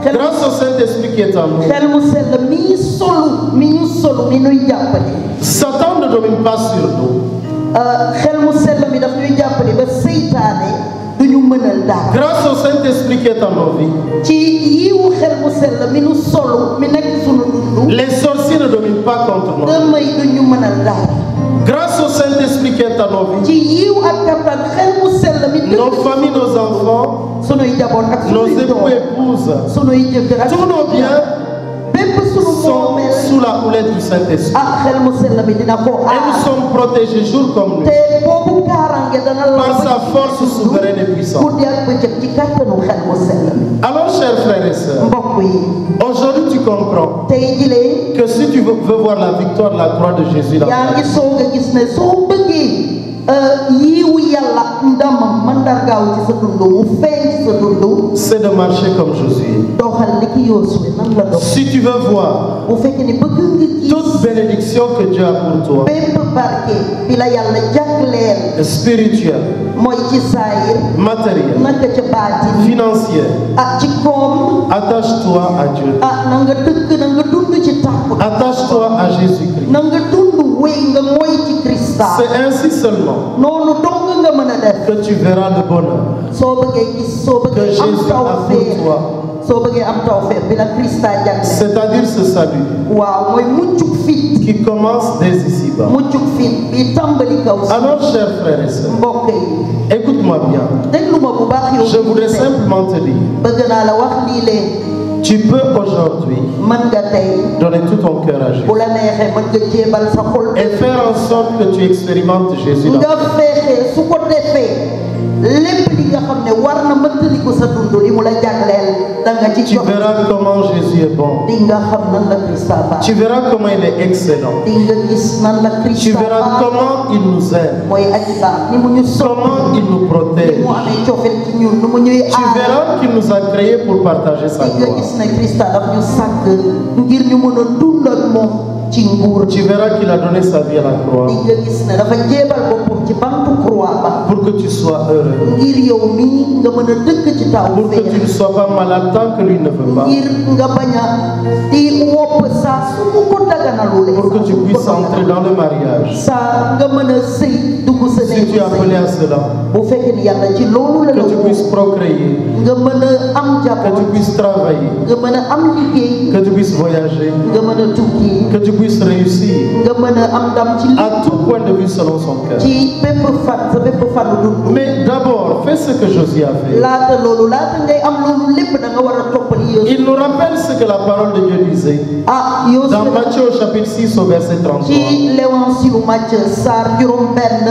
Grâce au Saint-Esprit qui est en nous. xel mu sell mi ñu solu mi nuy jàppale. Satan ne domine pas sur nous. xel mu sell mi daf ñuy jàppale ba seytaane du ñu mënal daal. Grâce au Saint-Esprit qui est en nos vies. ci yiwu xel mu sell mi nu solu mi nekk sunu dund. Les sorciers ne dominent pas contre nous. damay du ñu mënal daal. Grâce au Saint-Esprit qui est en nos vies. ci yiw ak kattan xel mu sell mi. Nos familles, nos enfants, sunuy jaboot ak nos sunuy époux, épouses, sunuy jëkkër ak tous nos biens bépp sunu sont moomeel. sous la houlette du Saint-Esprit. ak xel mu sell mi dina ko Et nous sommes protégés jour comme nuit te boobu kaaraange dana la par sa force souveraine et puissante. guddi ak bëccëg ci kattanu xel mu sell mi. Alors, chers frères et sœurs, mbokk yi. aujourd'hui tu comprends tey jilee. que si tu veux voir la victoire de la croix de Jésus dans yaa ta ngi vie, soog a gis ne soo bëggee yiiwu yàlla ndamam mandargaaw ci sa dund mu feeñ ci sa dund. c'est de marcher comme Josué. doxal li ki Yosué nan la dox. Si tu veux voir bu fekkee ni bëgg nga gis. toute bénédiction que Dieu a pour toi, bépp barke bi la yàlla jagleel. spirituelle, mooy ci saayir. matérielle, naka ca baatin. financière, ci koom. attache-toi à Dieu. na nga dëkk na nga dund ci tàkku. Attache-toi à Jésus-Christ. na nga dund wéy nga mooy ci Christa. C'est ainsi seulement noonu dong nga mën a def. que tu verras le bonheur soo bëggee gis soo que bëggee am Jésus a tawfeex. pour toi. soo bëggee am tawfeex bi la Christa jagleel. C'est-à-dire ce salut waaw mooy muccuk fit. qui commence dès ici-bas. muccuk fit bi tàmbali kaw si. Alors, chers frères et sœurs, mbokk yi. écoute-moi bien. déglu ma bu baax yow. Je voudrais simplement te dire, bëgg naa la wax lii leen. tu peux aujourd'hui mën nga tey. donner tout ton cœur à Jésus bu la neexee mën nga jéebal sa xol. et faire en sorte que tu expérimentes Jésus dans ta nga vie. fexe su ko defee lépp li nga xam ne war na mëttaliku sa dund li mu la jagleel da nga ci Tu jox. verras comment Jésus est bon. di nga xam nan la Christa baax. Tu verras comment il est excellent. di nga gis nan la Christa Tu verras baax. comment il nous aime, mooy aji baax ni mu ñu sopp. comment il nous ni protège. mu amee cofeel ci ñun ni mu ñuy Tu aar. verras qu'il nous a créés pour partager sa di nga gloire. gis ne Christa daf ñu sàkk ngir ñu mën a dund ak moom ci nguur. Tu verras qu'il a donné sa vie à la croix di nga gis ne dafa jéebal boppam ci bantu croix ba. pour que tu sois heureux, ngir yow mii nga mën a dëkk ci taw pour que tu ne sois pas malade tant que lui ne veut pas, ngir nga bañ a di wopp saa su mu ko daganalulee. pour que tu puisses entrer dans le mariage. saa nga mën a sëy dugg sa Si néegu tu es appelé sëy. à cela, bu fekkee ni yàlla ci loolu la la que tu woo. puisses procréer, nga mën a am que tu jaboot. puisses travailler, nga mën a am liggéey. que tu puisses voyager, nga mën a tukki. que tu puisses réussir nga mën a am ndam ci à tout point de vue selon son cœur. ci bépp fan sa bépp fanu dund. Mais d'abord, fais ce que Josué a fait. laata loolu laata ngay am loolu lépp da nga war a toppali Yosué. Il nous rappelle ce que la parole de Dieu disait dans Yosué Matthieu au chapitre 6 au verset 33. ci Léwansilu Matthieu saar juróom benn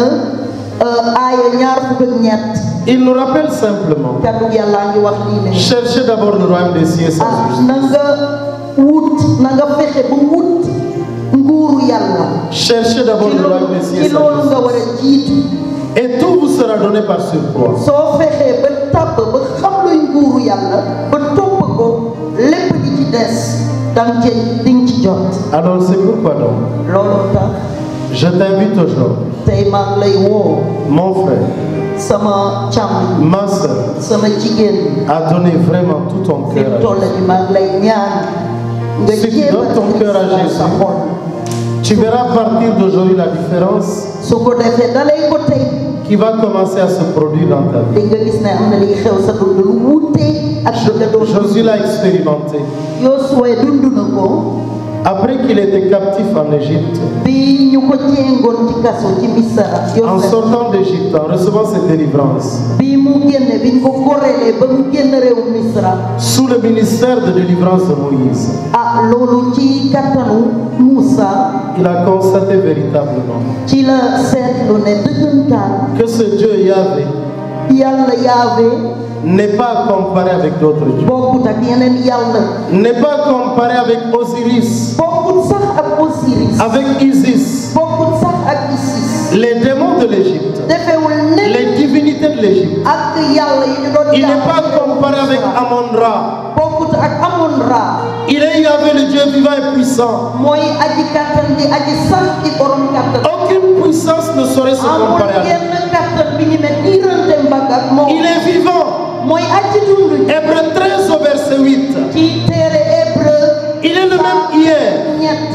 aaya ñaar fukk ak ñett. Il nous rappelle simplement, kaddu yàlla ngi wax lii ne. cherchez d'abord le royaume des cieux et sa justice. na nga wut na nga fexe ba wut nguuru yàlla. Cherchez d'abord le royaume des cieux et ci sa loolu justice. nga war a jiitu. Et tout vous sera donné par surcroît. soo fexee ba tàbb ba xam luy nguuru yàlla ba topp ko lépp di ci des danga ci di nga ci jot. Alors c'est pourquoi donc, looloo tax je t'invite aujourd'hui, tey maa ngi lay woo mon frère, sama càmm ma soeur, sama jigéen à donner vraiment tout ton fi cœur à toll Jésus. ni maa ngi lay ñaan nga Si tu jéem donnes ton cœur à Jésus, sa xol. Tu verras à partir d'aujourd'hui la différence su ko defee dalay ko tey qui va commencer à se produire dans ta vie. di nga gis ne am na liy xew sa dund lu wuute ak li nga doon Josué l'a expérimenté. Yosué dund na ko Après qu'il était captif en Égypte, bi ñu ko jéngoon ci kaso ci Misra en sortant d'Égypte, en recevant cette délivrance, bi mu génne bi ñu ko gorelee ba mu génn réew Misra sous le ministère de délivrance de Moïse, loolu ci kattanu Moussa il a constaté véritablement ci la seetlu ne dëggantaan que ce Dieu Yahvé yàlla Yahvé n'est pas comparé avec d'autres dieux, bokkut ak yeneen yàlla n'est pas comparé avec Osiris, bokkut sax ak Osiris avec Isis, bokkut sax ak Isis les démons de l'Égypte, defewul ne les divinités de l'Égypte. ak yàlla yi ñu doon Il n'est pas comparé avec Amon-Ra. bokkut ak Amon-Ra Il est Yahvé, le Dieu vivant et puissant. mooy aji kattan di aji sax di borom kattan Aucune puissance ne saurait se amul comparer à lui. genn kattan bi ñu ne diirante mbagg ak moom Il est vivant. mooy aji dund Hébreux 13 au verset 8. ci téere Hébreu Il est le même hier, ñett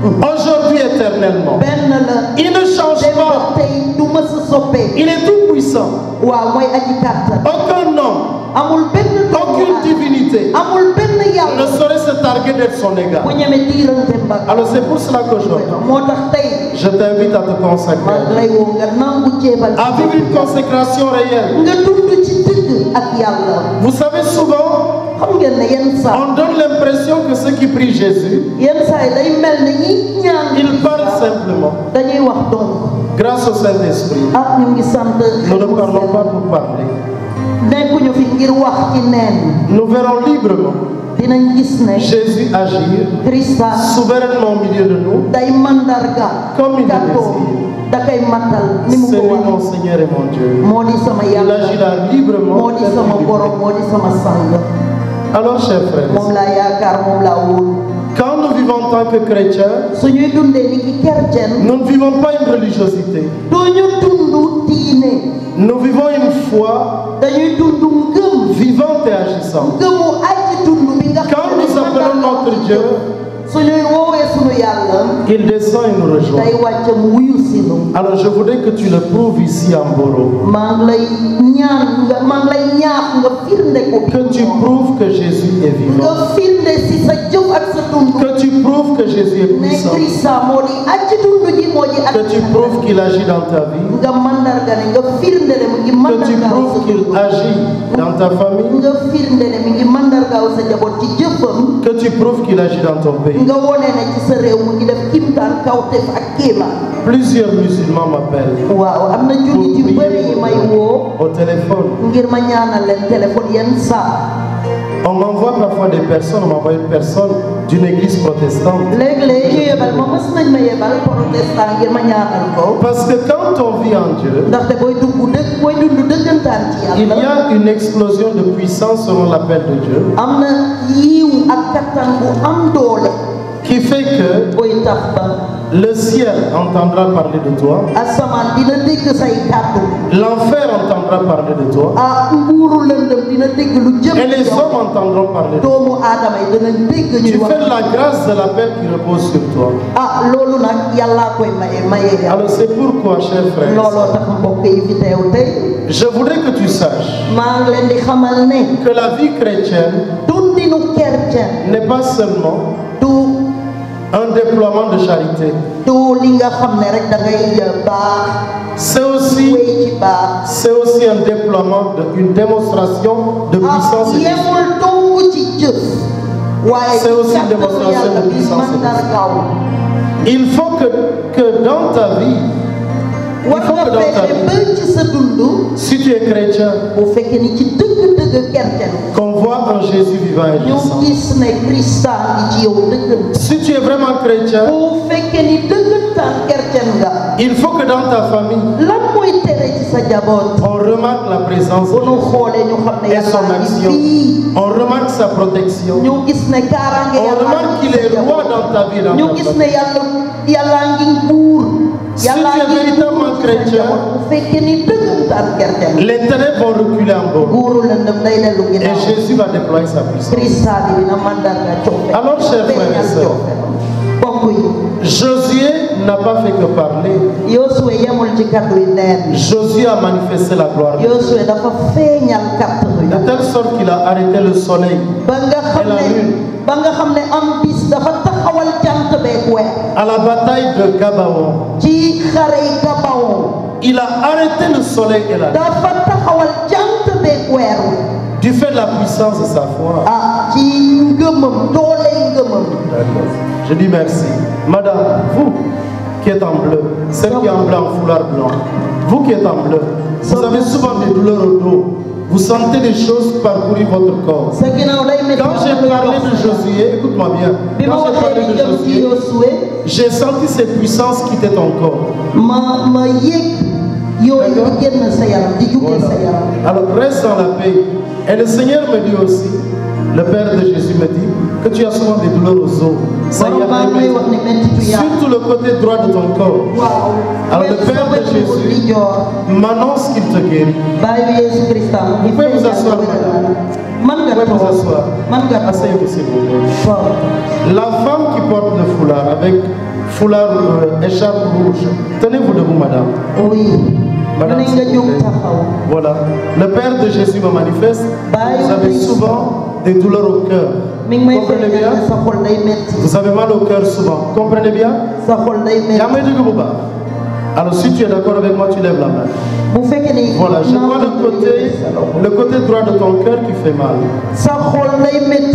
aujourd'hui, éternellement. benn la Il ne change dem pas. tey du mës a soppee Il est tout puissant. waaw mooy aji kattan Aucun homme, amul benn aucune divinité amul benn ne yàlla saurait se targuer d'être son égal. bu ñeme diirante mbagg Alors c'est pour cela qu'aujourd'hui, moo tax tey je t'invite à te maa consacrer, ngi lay woo nga nangu jéebal à vivre une consécration réelle. nga dund ci dëgg ak yàlla Vous savez, souvent, xam ngeen ne yenn saa on donne l'impression que ceux qui prient Jésus, yenn saa yi day mel ne ñi ñaan ils parlent simplement. dañuy wax donc Grâce au Saint-Esprit, ñu ngi sant nous ne parlons pas pour parler. nekkuñu fi ngir wax ci neen Nous verrons librement dinañ gis ne Jésus agir Christa souverainement au milieu de nous. day mandarga Comme il le kàddoo désire. da koy matal ni mu C'est ko lui mon wax Seigneur et mon Dieu. moo di sama Il yàlla agit là librement. moo di sama borom moo di sama sang Alors, chers frères, moom laa yaakaar moom laa wóolu quand nous vivons en tant que chrétiens, suñuy dundee ni ki chrétien nous ne vivons pas une religiosité. duñu dund diine Nous vivons une foi dañuy dund ngëm vivante et agissante. ngëmu aji dund bi nga Quand nous appelons notre Dieu, suñuy woowee suñu yàlla il descend et nous rejoint. day wàcc mu wuyu si nu Alors je voudrais que tu le prouves ici en Boro. maa ngi lay ñaax nga firnde ko bi Que tu prouves que Jésus est vivant. nga firnde si sa jëf ak sa dund Que tu prouves que Jésus est ne puissant. Christa moo di aji dund ji moo di Que tu prouves qu'il agit dans ta vie. nga mandarga ne nga firnde ne mu ngi Que tu mandargaaw prouves sa qu'il dund agit dans ta famille. nga firnde ne mu ngi mandargaaw sa njaboot ci jëfam Que tu prouves qu'il agit dans ton pays. nga wone ne ci sa réew mu ngi def kimtaan kawteef ak kéema Plusieurs musulmans m'appellent waaw am na jullit yu bëri yi may woo au téléphone. ngir ma ñaanal leen téléphone yenn saa On m'envoie parfois des personnes, on m'envoie une personne d'une église protestante. léeg-léeg ñu yebal ma mës nañ ma yebal protestant ngir ma ñaanal ko Parce que quand on vit en Dieu, ndaxte booy dund dëggantaan ci il y yàlla a une explosion de puissance selon l'appel de Dieu am na yiiw ak kattan bu am doole qui fait que booy tax ba le ciel entendra parler de toi, asamaan dina dégg say kàddu l'enfer entendra parler de toi, nguuru lëndëm dina dégg lu jëm et les ci yow. hommes entendront parler de toi. doomu aadama yi dinañ dégg Tu ñuy wax fais la grâce de l'appel qui repose sur toi. loolu nag yàllaa koy maye yàlla Alors c'est pourquoi, chers frères, looloo tax mbokk yi fi teew tey je voudrais que tu saches maa ngi leen di xamal ne que la vie chrétienne dundinu chrétien n'est pas seulement du un déploiement de charité. du li nga xam ne rek da ngay baax C'est aussi wéy ci baax un déploiement, une démonstration de puissance. et de- yemul dong ci jëf waaye C'est aussi une kàttanu démonstration yàlla de bi puissance et de- mandargaaw Il faut que dans ta vie, war il faut nga que dans ta fexe vie, ba ci sa dund si tu es chrétien, bu fekkee ni ci dëgg-dëgg chrétien qu'on voit un Jésus vivant et ñu puissant. gis ne Christa ngi ci yow dëgg Si tu es vraiment chrétien, bu fekkee ni dëggantaan chrétien nga il faut que dans ta famille, lan mooy tere ci sa jaboot on remarque la présence de bu nu Jésus xoolee ñu xam ne et son yàlla ngi action. fii On remarque sa protection. ñu gis ne kaaraange On yàlla remarque qu'il est roi dans ta vie, dans ñu ta gis famille. ne yàlla ngi nguur Si yàlla tu es ngi véritablement chrétien, bu fekkee ni dëggantaan chrétien les ténèbres vont reculer en bas. nguuru lëndëm day dellu Et ginnaaw Jésus va déployer sa puissance. Christa bi dina mandarga coofe Alors, chers frères et sœurs, bokk Josué n'a pas fait que parler. Josué a manifesté la gloire de Dieu. De telle sorte qu'il a arrêté le soleil et la lune. À la bataille de Gabaon, il a arrêté le soleil et la lune. Du fait de la puissance de sa foi. D'accord. Je dis merci. Madame, vous qui êtes en bleu, celle qui est en blanc, foulard blanc, vous qui êtes en bleu, vous avez souvent des douleurs au dos. Vous sentez des choses parcourir votre corps. Quand j'ai parlé de Josué, écoute-moi bien, quand j'ai parlé de Josué, j'ai senti ces puissances quitter ton corps. Voilà. Alors reste dans la paix. Et le Seigneur me dit aussi, le Père de Jésus me dit, que tu as souvent des douleurs aux os. Ça y est, surtout le côté droit de ton corps. Alors le Père de Jésus m'annonce qu'il te guérit. Vous pouvez vous asseoir, madame. Vous pouvez vous asseoir. Asseyez-vous, s'il vous plaît. La femme qui porte le foulard avec foulard écharpe rouge, tenez-vous debout, madame. Oui. Madame, voilà. Le Père de Jésus me manifeste. Vous avez souvent des douleurs au cœur. Comprenez bien? Vous avez mal au cœur souvent. Comprenez bien? Alors si tu es d'accord avec moi, tu lèves la main. Voilà, je vois le côté droit de ton cœur qui fait mal.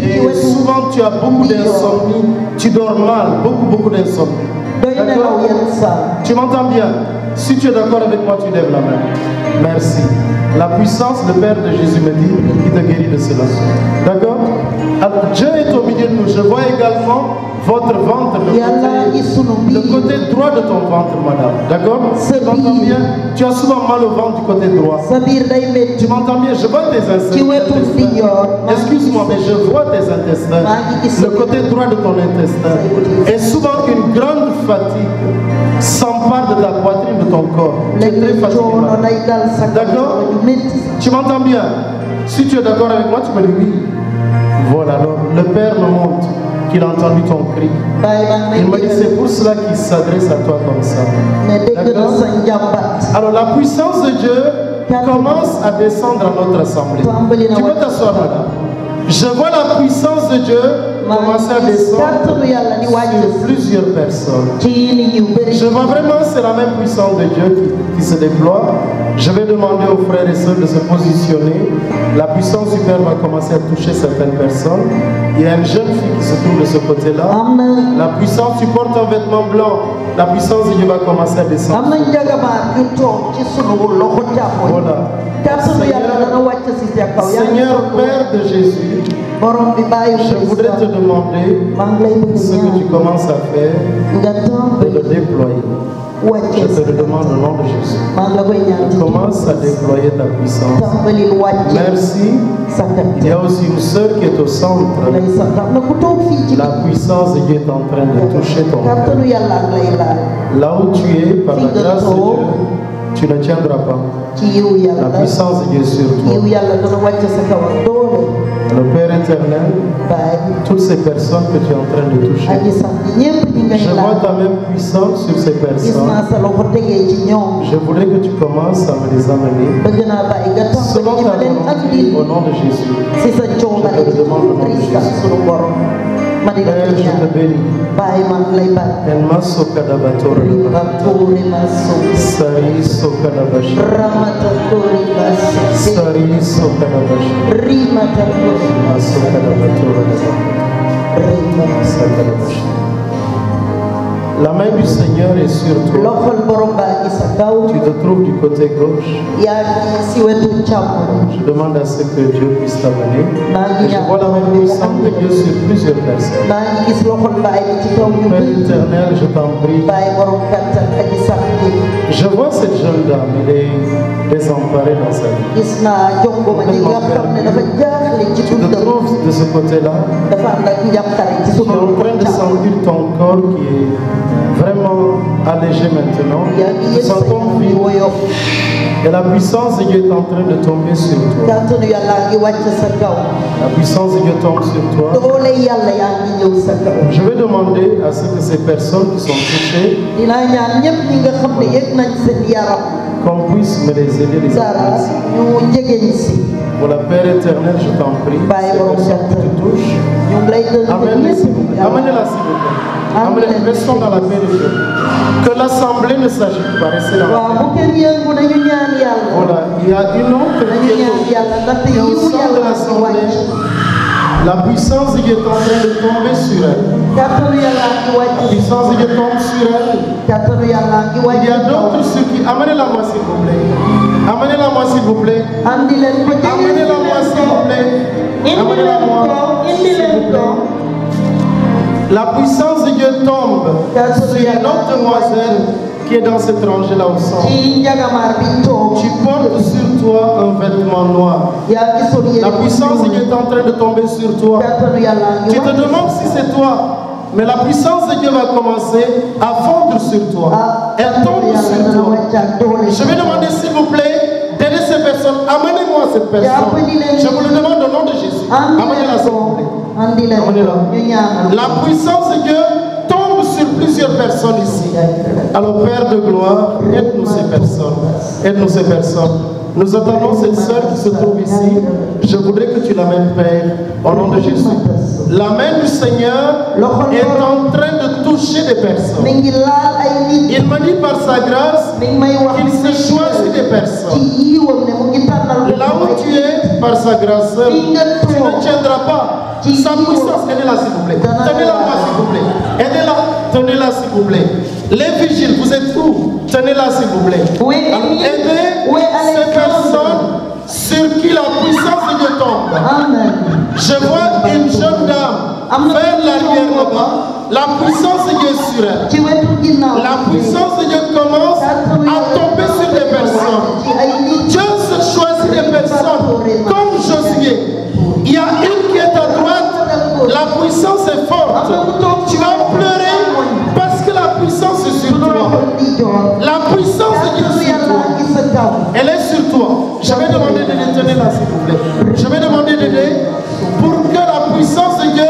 Et souvent tu as beaucoup d'insomnie. Tu dors mal, beaucoup d'insomnie. D'accord? Tu m'entends bien? Si tu es d'accord avec moi, tu lèves la main. Merci. La puissance, le Père de Jésus me dit, il te guérit de cela. D'accord? Alors, Dieu est au milieu de nous. Je vois également votre ventre, le côté droit de ton ventre, madame. D'accord? Tu m'entends bien? Tu as souvent mal au ventre du côté droit. Tu m'entends bien? Je vois tes intestins. Excuse-moi, mais je vois tes intestins. Le côté droit de ton intestin. Et souvent, une grande fatigue s'empare de ta poitrine, de ton corps. Tu es très fatigué. D'accord? Tu m'entends bien? Si tu es d'accord avec moi, tu me dis oui. Voilà, alors le Père me montre qu'il a entendu ton cri. Il me dit c'est pour cela qu'il s'adresse à toi comme ça. D'accord? Alors la puissance de Dieu commence à descendre à notre assemblée. Tu peux t'asseoir, madame. Je vois la puissance de Dieu commencer à descendre sur plusieurs personnes. Je vois vraiment c'est la même puissance de Dieu qui se déploie. Je vais demander aux frères et sœurs de se positionner. La puissance du Père va commencer à toucher certaines personnes. Il y a une jeune fille qui se trouve de ce côté-là. La puissance, tu portes un vêtement blanc. La puissance de Dieu va commencer à descendre. Voilà. Seigneur Père de Jésus, je voudrais te demander ce que tu commences à faire, de le déployer. Je te le demande au nom de Jésus. Commence à déployer ta puissance. Merci. Il y a aussi une sœur qui est au centre. La puissance de Dieu est en train de toucher ton cœur. Là où tu es, par la grâce de Dieu, tu ne tiendras pas. La puissance de Dieu sur toi. Le Père éternel, toutes ces personnes que tu es en train de toucher, je vois ta même puissance sur ces personnes. Je voudrais que tu commences à me les amener selon ta volonté, au nom de Jésus. Je te le demande au nom de Jésus. Père, je te bénis. El maso kadabatora. Sari so kadabashi. Sari so kadabashi. Maso kadabatora. Sakadabashi. La main du Seigneur est sur toi. Tu te trouves du côté gauche. Je demande à ce que Dieu puisse t'amener. Je vois la main puissante de Dieu sur plusieurs personnes. Père éternel, je t'en prie. Je vois cette jeune dame, elle est désemparée dans sa vie. Tu te trouves de ce côté-là. Tu es en train de sentir ton corps qui est vraiment allégé maintenant. Nous sentons vide. Et la puissance de Dieu est en train de tomber sur toi. kàttanu yàlla ngi wàcc sa kaw. La puissance de Dieu tombe sur toi. doole yàlla yaa ngi ñëw sa kaw. Je vais demander à ce que ces personnes qui sont touchées, dinaa ñaan ñépp ñi nga xam ne yëg nañ seen yaram. qu'on puisse me les aider, les dara appeler. ñu jegeñ si. Pour la Père éternel, je t'en prie. bàyyi borom Ces personnes qui te touchent, ñu ngi lay dëgg amenez-les s'il vous plaît. Amenez-la s'il vous plaît. Amenez-les. Restons dans la paix de Dieu. Que l'assemblée ne s'agite pas. Restez dans la waaw paix. bu kenn yëngu nañu ñaan yàlla. Voilà, il y a une autre nañu qui est ñaan yàlla ndaxte au yiwu sein de yàlla ngi l'assemblée. wàcc. La puissance de Dieu est en train de tomber sur elle. kàttanu yàlla ngi La wàcc. puissance de Dieu tombe sur elle. kàttanu yàlla ngi wàcc. Il y a d'autres ceux qui... Amenez-la moi s'il vous plaît. Amenez-la moi s'il vous plaît. andi leen ko jege Amenez-la moi s'il vous plaît. indi Amenez-la leen moi. ko indi leen ko. La puissance de Dieu tombe sur une autre demoiselle qui est dans cette rangée-là au centre. ci njagamaar bi toog. Tu portes sur toi un vêtement noir. yaa ngi sol yére La puissance de Dieu est en train de tomber sur toi. kàttanu yàlla ngi Tu te wàcc. demandes si c'est toi, mais la puissance de Dieu va commencer à fondre sur toi. Elle tombe sur toi. Je vais demander s'il vous plaît d'aider ces personnes. Amenez-moi cette personne. Je vous le demande au nom de Jésus. Amenez-la s'il vous plaît. Amenez-la. La puissance de Dieu tombe sur plusieurs personnes ici. Alors Père de gloire, aide-nous ces personnes. Aide-nous ces personnes. Nous attendons cette sœur qui se trouve ici. Je voudrais que tu l'amènes, Père, au nom de Jésus. La main du Seigneur est en train de toucher des personnes. Il m'a dit par sa grâce qu'il se choisit des personnes. Là où tu es, par sa grâce, tu ne tiendras pas. Sa puissance, aidez-la s'il vous plaît. Tenez-la moi s'il vous plaît. Aidez-la, tenez-la s'il vous plaît. Les vigiles, vous êtes où? Tenez-la s'il vous plaît. Alors, aidez ces personnes sur qui la puissance de Dieu tombe. Je vois une jeune dame vers l'arrière là-bas. La puissance de Dieu est sur elle. La puissance de Dieu commence à tomber sur des personnes. Dieu se choisit des personnes comme Josué. Il y a une qui est à droite, la puissance est forte. Tu vas pleurer parce que la puissance est sur toi. La puissance de Dieu est sur toi. Elle est sur toi. Je vais demander de détenir là s'il vous plaît. Je vais demander d'aider pour que la puissance de Dieu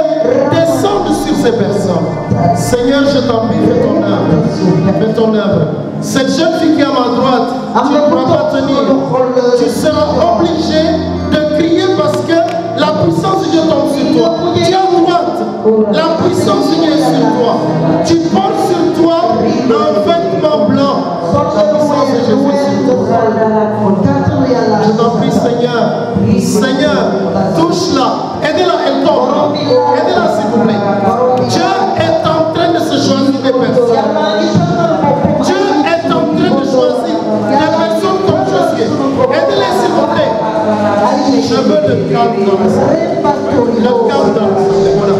descende sur ces personnes. Seigneur, je t'en prie, fais ton œuvre. Fais ton œuvre. Cette jeune fille qui est à ma droite, tu ne pourras pas tenir. Tu seras obligé de crier parce que la puissance de Dieu tombe sur toi. Tu es à droite. La puissance de Dieu est sur toi. Tu portes sur toi un vêtement blanc. La puissance de Jésus est sur toi. Je t'en prie, Seigneur. Seigneur, touche-la. Aidez-la, elle tombe. Aidez-la, s'il vous plaît. Dieu est en train de se choisir des personnes. Dieu est en train de choisir des personnes comme Josué. Aidez-les, s'il vous plaît. Je veux le calme dans le sang. Le calme dans le sang. Voilà.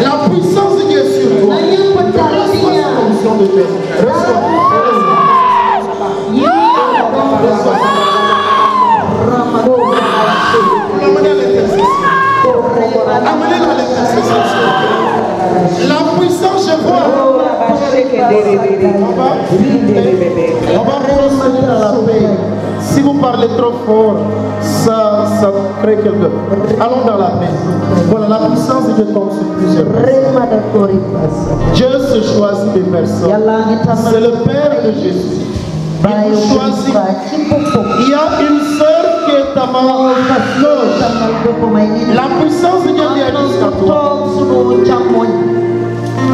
La puissance de Dieu est sur toi. Reçois cette onction de Dieu. Reçois. Reçois. Amenez l'intercession. Amenez-la à l'intercession. La puissance, je vois. On va procéder dans la paix. Si vous parlez trop fort, ça crée quelque chose. Allons dans la paix. Voilà, la puissance de Dieu tombe sur plusieurs personnes. Dieu se choisit des personnes. C'est le Père de Jésus. Il vous choisit. Il y a une sœur qui est à ma gauche. La puissance de Dieu vient jusqu'à toi.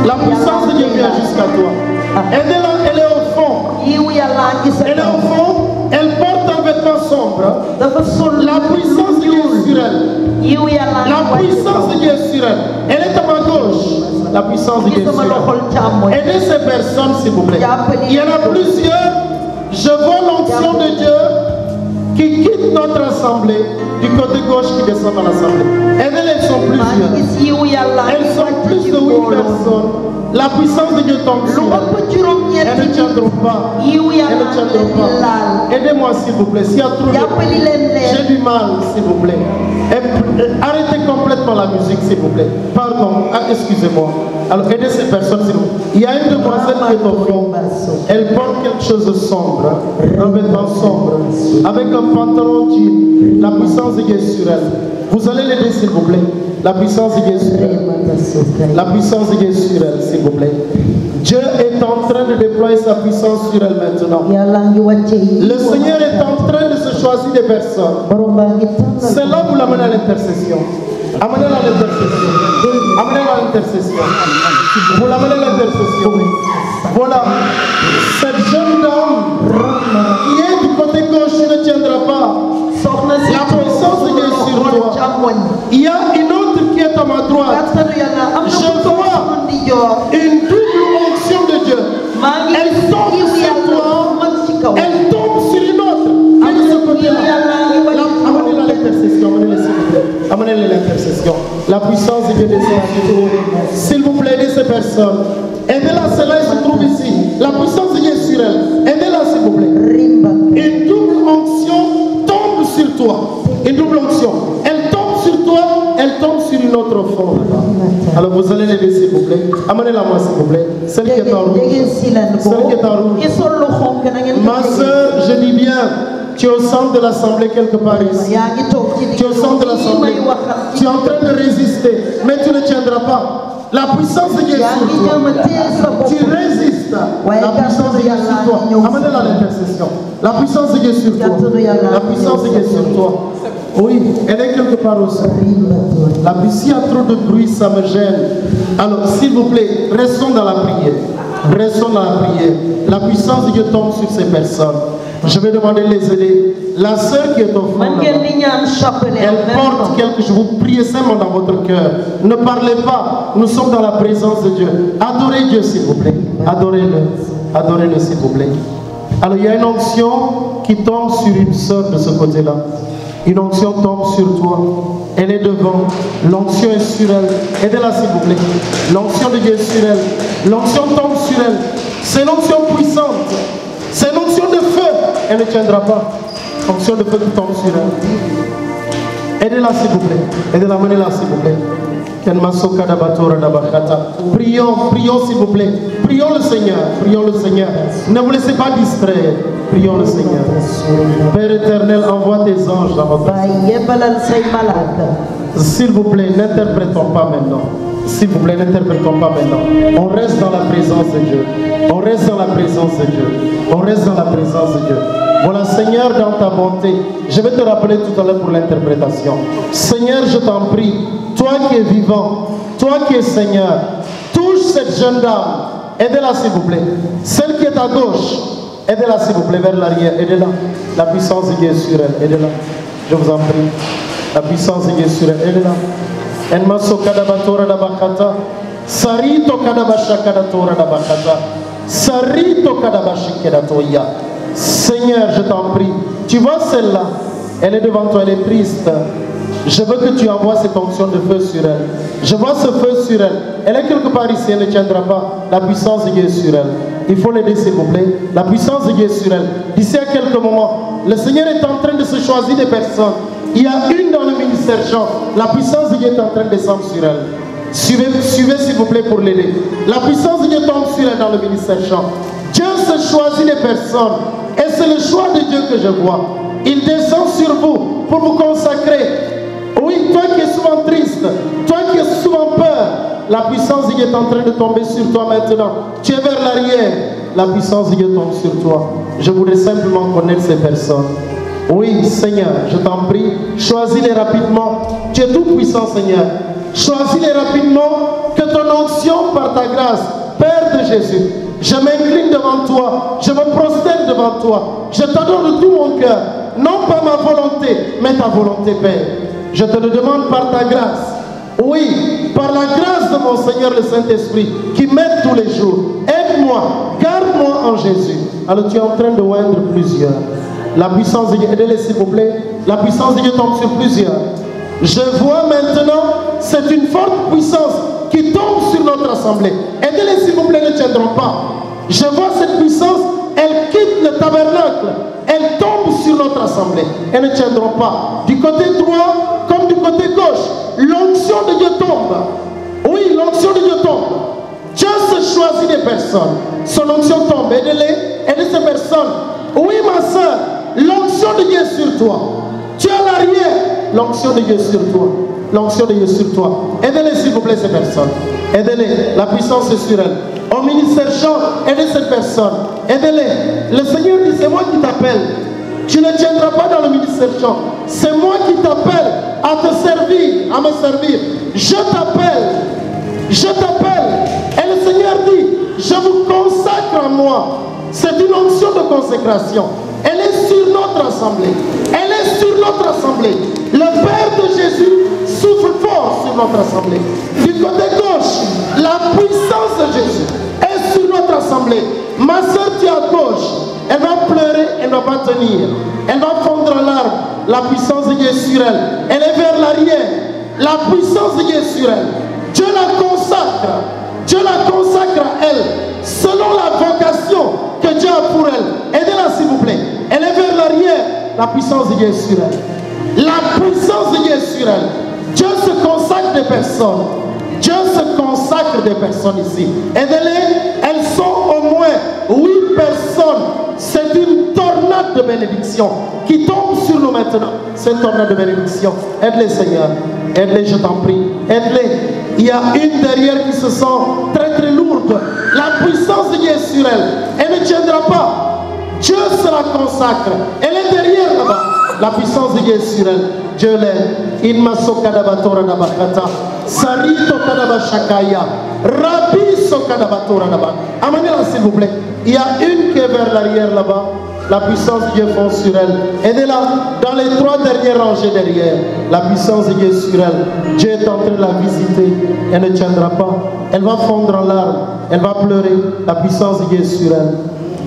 La puissance de Dieu vient jusqu'à toi. Aidez-la, elle est au fond. Elle est au fond, elle porte un vêtement sombre. La puissance de Dieu est sur elle. La puissance de Dieu est sur elle. Elle est à ma gauche. La puissance de Dieu est sur elle. Aidez ces personnes, s'il vous plaît. Il y en a plusieurs. Je vois l'onction de Dieu qui quitte notre assemblée du côté gauche qui descend dans l'assemblée. Aidez-les, elles sont plusieurs. Elles sont plus de 8 personnes. La puissance de Dieu tombe sur elles. Elles ne tiendront pas. Elles ne tiendront pas. Aidez-moi s'il vous plaît. S'il y a trop de... J'ai du mal, s'il vous plaît. Arrêtez complètement par la musique, s'il vous plaît. Pardon, excusez-moi. Alors, aidez ces personnes, s'il vous plaît. Il y a une demoiselle qui est au fond. Elle porte quelque chose de sombre, un vêtement sombre, avec un pantalon jean. La puissance de Dieu est sur elle. Vous allez l'aider, s'il vous plaît. La puissance de Dieu est sur elle. La puissance de Dieu est sur elle, s'il vous plaît. Dieu est en train de déployer sa puissance sur elle maintenant. Le Seigneur est en train de se choisir des personnes. C'est là que vous l'amenez à l'intercession. Amenez-la à l'intercession. Amenez-la à l'intercession. Vous l'amenez à l'intercession. Voilà. Cette jeune dame qui est du côté gauche ne tiendra pas. La puissance de Dieu est sur toi. Il y a une autre qui est à ma droite. Je vois une double onction de Dieu. Elle tombe sur toi. Elle tombe sur une autre. Allez de ce côté-là. Amenez-la à l'intercession. Amenez-la, s'il vous plaît. Amenez-la à l'intercession. La puissance de Dieu descend sur vous. S'il vous plaît, aidez ces personnes. Aidez-la, celle-là se trouve ici. La puissance de Dieu est sur elle. Aidez-la, s'il vous plaît. Une double onction tombe sur toi. Une double onction. Elle tombe sur toi, elle tombe sur une autre forme. Alors vous allez l'aider, s'il vous plaît. Amenez-la moi, s'il vous plaît. Celle qui est en rouge. Celle qui est en rouge. Ma soeur, je dis bien, tu es au centre de l'assemblée quelque part ici. Tu es au centre de l'assemblée. Tu es en train de résister, mais tu ne tiendras pas. La puissance de Dieu est sur toi. Tu résistes. La puissance de Dieu est sur toi. Amenez-la à l'intercession. La puissance de Dieu est sur toi. La puissance de Dieu est sur toi. Oui, elle est quelque part aussi. S'il y a trop de bruit, ça me gêne. Alors, s'il vous plaît, restons dans la prière. Restons dans la prière. La puissance de Dieu tombe sur ces personnes. Je vais demander de les aider. La sœur qui est au fond, elle porte quelque chose. Vous priez simplement dans votre cœur. Ne parlez pas. Nous sommes dans la présence de Dieu. Adorez Dieu, s'il vous plaît. Adorez-le. Adorez-le, s'il vous plaît. Alors, il y a une onction qui tombe sur une sœur de ce côté-là. Une onction tombe sur toi. Elle est devant. L'onction est sur elle. Aidez-la, s'il vous plaît. L'onction de Dieu est sur elle. L'onction tombe sur elle. C'est une onction puissante. C'est une onction de feu. Elle ne tiendra pas. Onction de feu qui tombe sur elle. Aidez-la, s'il vous plaît. Aidez-la, menez-la, s'il vous plaît. Prions, prions, s'il vous plaît. Prions le Seigneur. Prions le Seigneur. Ne vous laissez pas distraire. Prions le Seigneur. Père éternel, envoie tes anges dans votre vie. S'il vous plaît, n'interprétons pas maintenant. S'il vous plaît, n'interprétons pas maintenant. On reste dans la présence de Dieu. On reste dans la présence de Dieu. On reste dans la présence de Dieu. Voilà, Seigneur, dans ta bonté, je vais te rappeler tout à l'heure pour l'interprétation. Seigneur, je t'en prie, toi qui es vivant, toi qui es Seigneur, touche cette jeune dame. Aidez-la, s'il vous plaît. Celle qui est à gauche, aidez-la, s'il vous plaît, vers l'arrière. Aidez-la. La puissance de Dieu est sur elle. Aidez-la. Je vous en prie. La puissance de Dieu est sur elle. Aidez-la. Enmaso kadabatora da bakata. Sarito kadabashakadatora da bakata. Sarito kadabashikadatoya. Seigneur, je t'en prie. Tu vois celle-là, elle est devant toi, elle est triste. Je veux que tu envoies cette onction de feu sur elle. Je vois ce feu sur elle. Elle est quelque part ici, elle ne tiendra pas. La puissance de Dieu est sur elle. Il faut l'aider, s'il vous plaît. La puissance de Dieu est sur elle. D'ici à quelques moments, le Seigneur est en train de se choisir des personnes. Il y a une dans le ministère Jean. La puissance de Dieu est en train de descendre sur elle. Suivez, s'il vous plaît, pour l'aider. La puissance de Dieu tombe sur elle dans le ministère Jean. Dieu se choisit des personnes. Et c'est le choix de Dieu que je vois. Il descend sur vous pour vous consacrer. Oui, toi qui es souvent triste, toi qui as souvent peur, la puissance de Dieu est en train de tomber sur toi maintenant. Tu es vers l'arrière, la puissance de Dieu tombe sur toi. Je voudrais simplement connaître ces personnes. Oui, Seigneur, je t'en prie, choisis-les rapidement. Tu es tout puissant, Seigneur. Choisis-les rapidement, que ton onction par ta grâce, Père de Jésus, je m'incline devant toi, je me prosterne devant toi, je t'adore de tout mon cœur, non pas ma volonté, mais ta volonté, Père. Je te le demande par ta grâce, oui, par la grâce de mon Seigneur le Saint-Esprit, qui m'aide tous les jours. Aide-moi, garde-moi en Jésus. Alors tu es en train de oindre plusieurs. La puissance de Dieu, aidez-les s'il vous plaît. La puissance de Dieu tombe sur plusieurs. Je vois maintenant, c'est une forte puissance qui tombe sur notre assemblée. Aidez-les s'il vous plaît, ne tiendront pas. Je vois cette puissance, elle quitte le tabernacle, elle tombe sur notre assemblée. Elles ne tiendront pas. Du côté droit comme du côté gauche, l'onction tombe. Dieu se choisit des personnes. Son onction tombe. Aide-les, aide ces personnes. Oui, ma soeur, l'onction de Dieu est sur toi. Tu es à l'arrière, l'onction de Dieu est sur toi. L'onction de Dieu est sur toi. Aidez-les, s'il vous plaît, ces personnes. Aidez-les, la puissance est sur elles. Au ministère chant, aidez cette personne. Aidez-les. Le Seigneur dit, c'est moi qui t'appelle. Tu ne tiendras pas dans le ministère chant. C'est moi qui t'appelle à te servir, à me servir. Je t'appelle. Je t'appelle. Et le Seigneur dit, je vous consacre à moi. C'est une onction de consécration. Elle est sur notre assemblée. Elle est sur notre assemblée. Le Père de Jésus souffle fort sur notre assemblée. Du côté gauche, la puissance de Jésus est sur notre assemblée. Ma soeur, tu es à gauche. Elle va pleurer, elle ne va pas tenir. Elle va fondre en larmes. La puissance de Dieu est sur elle. Elle est vers l'arrière. La puissance de Dieu est sur elle. Dieu la consacre. Dieu la consacre à elle. Selon la vocation que Dieu a pour elle. Aidez-la, s'il vous plaît. Elle est vers l'arrière. La puissance de Dieu est sur elle. La puissance de Dieu est sur elle. Dieu se consacre des personnes. Dieu se consacre des personnes ici. Aidez-les. Elles sont au moins 8 personnes. C'est une tornade de bénédiction qui tombe sur nous maintenant. C'est une tornade de bénédiction. Aide-les, Seigneur. Aide-les, je t'en prie. Aide-les. Il y a une derrière qui se sent très très lourde. La puissance de Dieu est sur elle. Elle ne tiendra pas. Dieu se la consacre. Elle est derrière là-bas. La puissance de Dieu est sur elle. Dieu l'aide. Inmaso kadabatora nabakata. Sarito kadabashakaya. Rabiso kadabatora nabak. Amenez-la, s'il vous plaît. Il y a une qui est vers l'arrière là-bas. La puissance de Dieu fond sur elle. Aidez-la dans les 3 dernières rangées derrière. La puissance de Dieu est sur elle. Dieu est en train de la visiter. Elle ne tiendra pas. Elle va fondre en larmes. Elle va pleurer. La puissance de Dieu est sur elle.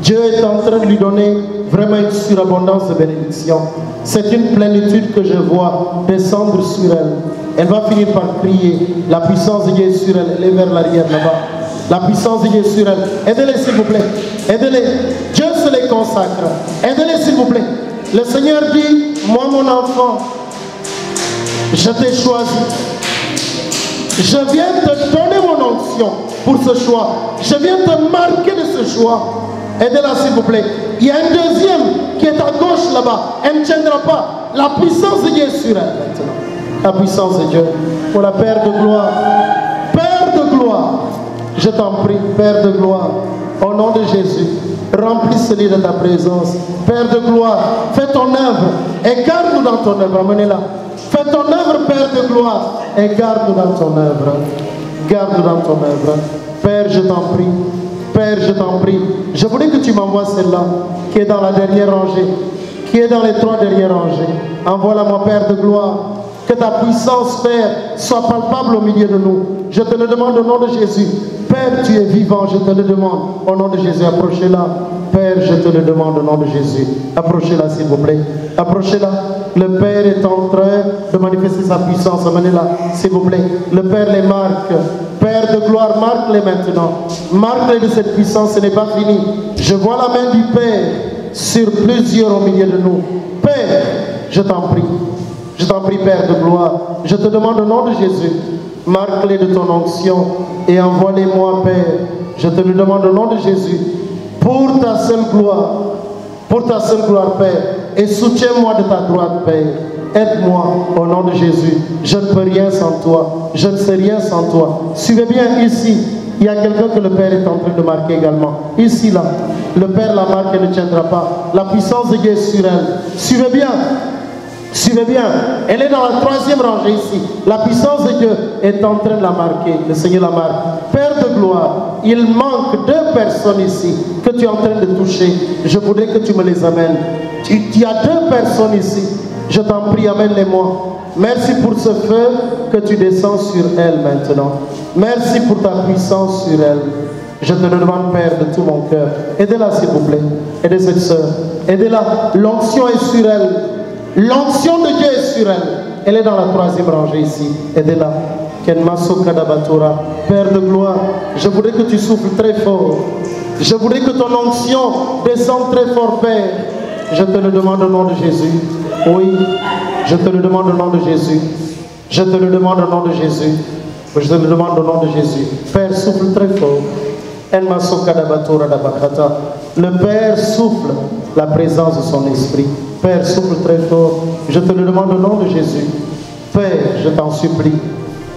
Dieu est en train de lui donner vraiment une surabondance de bénédiction. C'est une plénitude que je vois descendre sur elle. Elle va finir par crier. La puissance de Dieu est sur elle. Elle est vers l'arrière là-bas. La puissance de Dieu est sur elle. Aidez-les, s'il vous plaît. Aidez-les. Dieu se les consacre. Aidez-les, s'il vous plaît. Le Seigneur dit, moi mon enfant, je t'ai choisi. Je viens te donner mon onction pour ce choix. Je viens te marquer de ce choix. Aidez-la, s'il vous plaît. Il y a un deuxième qui est à gauche là-bas. Elle ne tiendra pas. La puissance de Dieu est sur elle maintenant. La puissance de Dieu. Pour la Père de gloire. Père de gloire. Je t'en prie, Père de gloire. Au nom de Jésus. Remplis ce lit de ta présence. Père de gloire. Fais ton œuvre. Et garde-nous dans ton œuvre. Amenez-la. Fais ton œuvre, Père de gloire. Et garde-nous dans ton œuvre. Garde-nous dans ton œuvre. Père, je t'en prie. Père, je t'en prie, je voudrais que tu m'envoies celle-là, qui est dans la dernière rangée, qui est dans les 3 dernières rangées. Envoie-la, mon Père de gloire. Que ta puissance, Père, soit palpable au milieu de nous. Je te le demande au nom de Jésus. Père, tu es vivant, je te le demande au nom de Jésus. Approchez-la. Père, je te le demande au nom de Jésus. Approchez-la, s'il vous plaît. Approchez-la. Le Père est en train de manifester sa puissance. Amenez-la, s'il vous plaît. Le Père les marque. Père de gloire, marque-les maintenant. Marque-les de cette puissance, ce n'est pas fini. Je vois la main du Père sur plusieurs au milieu de nous. Père, je t'en prie. Je t'en prie, Père de gloire. Je te demande au nom de Jésus, marque-les de ton onction et envoie-les-moi, Père. Je te le demande au nom de Jésus, pour ta seule gloire. Pour ta seule gloire, Père. Et soutiens-moi de ta droite, Père. Aide-moi au nom de Jésus. Je ne peux rien sans toi. Je ne sais rien sans toi. Suivez bien ici. Il y a quelqu'un que le Père est en train de marquer également. Ici, là. Le Père la marque et ne tiendra pas. La puissance de Dieu est sur elle. Suivez bien. Suivez bien. Elle est dans la 3e rangée ici. La puissance de Dieu est en train de la marquer. Le Seigneur la marque. Père de gloire, il manque 2 personnes ici que tu es en train de toucher. Je voudrais que tu me les amènes. Il y a 2 personnes ici. Je t'en prie, amène-les-moi. Merci pour ce feu que tu descends sur elle maintenant. Merci pour ta puissance sur elle. Je te le demande, Père, de tout mon cœur. Aidez-la, s'il vous plaît. Aidez cette sœur. Aidez-la. L'onction est sur elle. L'onction de Dieu est sur elle. Elle est dans la 3e rangée ici. Aidez-la. Père de gloire, je voudrais que tu souffles très fort. Je voudrais que ton onction descende très fort, Père. Je te le demande au nom de Jésus. Oui, je te le demande au nom de Jésus. Je te le demande au nom de Jésus. Je te le demande au nom de Jésus. Père, souffle très fort. Le Père souffle la présence de son esprit. Père, souffle très fort. Je te le demande au nom de Jésus. Père, je t'en supplie.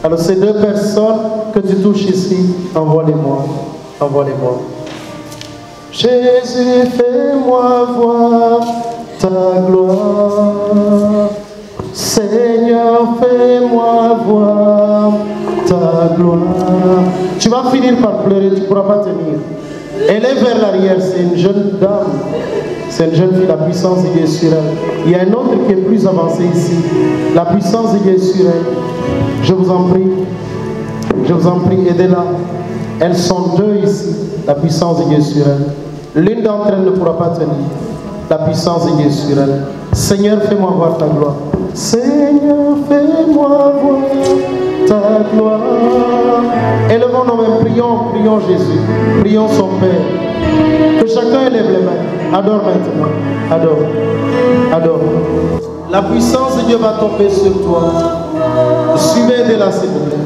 Alors ces deux personnes que tu touches ici, envoie-les-moi. Envoie-les-moi. Jésus, fais-moi voir ta gloire. Seigneur, fais-moi voir ta gloire. Tu vas finir par pleurer, tu ne pourras pas tenir. Elle est vers l'arrière, c'est une jeune dame. C'est une jeune fille, la puissance de Dieu est sur elle. Il y a un autre qui est plus avancé ici. La puissance de Dieu est sur elle. Je vous en prie, aidez-la. Elles sont deux ici. La puissance de Dieu est sur elle. L'une d'entre elles ne pourra pas tenir. La puissance de Dieu est sur elle. Seigneur, fais-moi voir ta gloire. Seigneur, fais-moi voir ta gloire. Élevons nos mains, prions Jésus. Prions son Père. Que chacun élève les mains. Adore maintenant. Adore. La puissance de Dieu va tomber sur toi. Suivez-la, s'il vous plaît.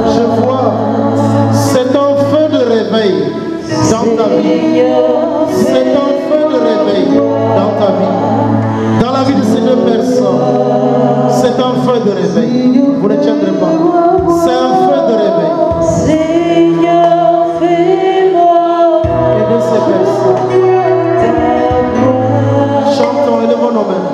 Je vois, c'est un feu de réveil dans ta vie. C'est un feu de réveil dans ta vie. Dans la vie de ces deux personnes, c'est un feu de réveil. Vous ne tiendrez pas. C'est un feu de réveil. Seigneur, fais-moi. Et de ces personnes. Chantons, élevons nos mains.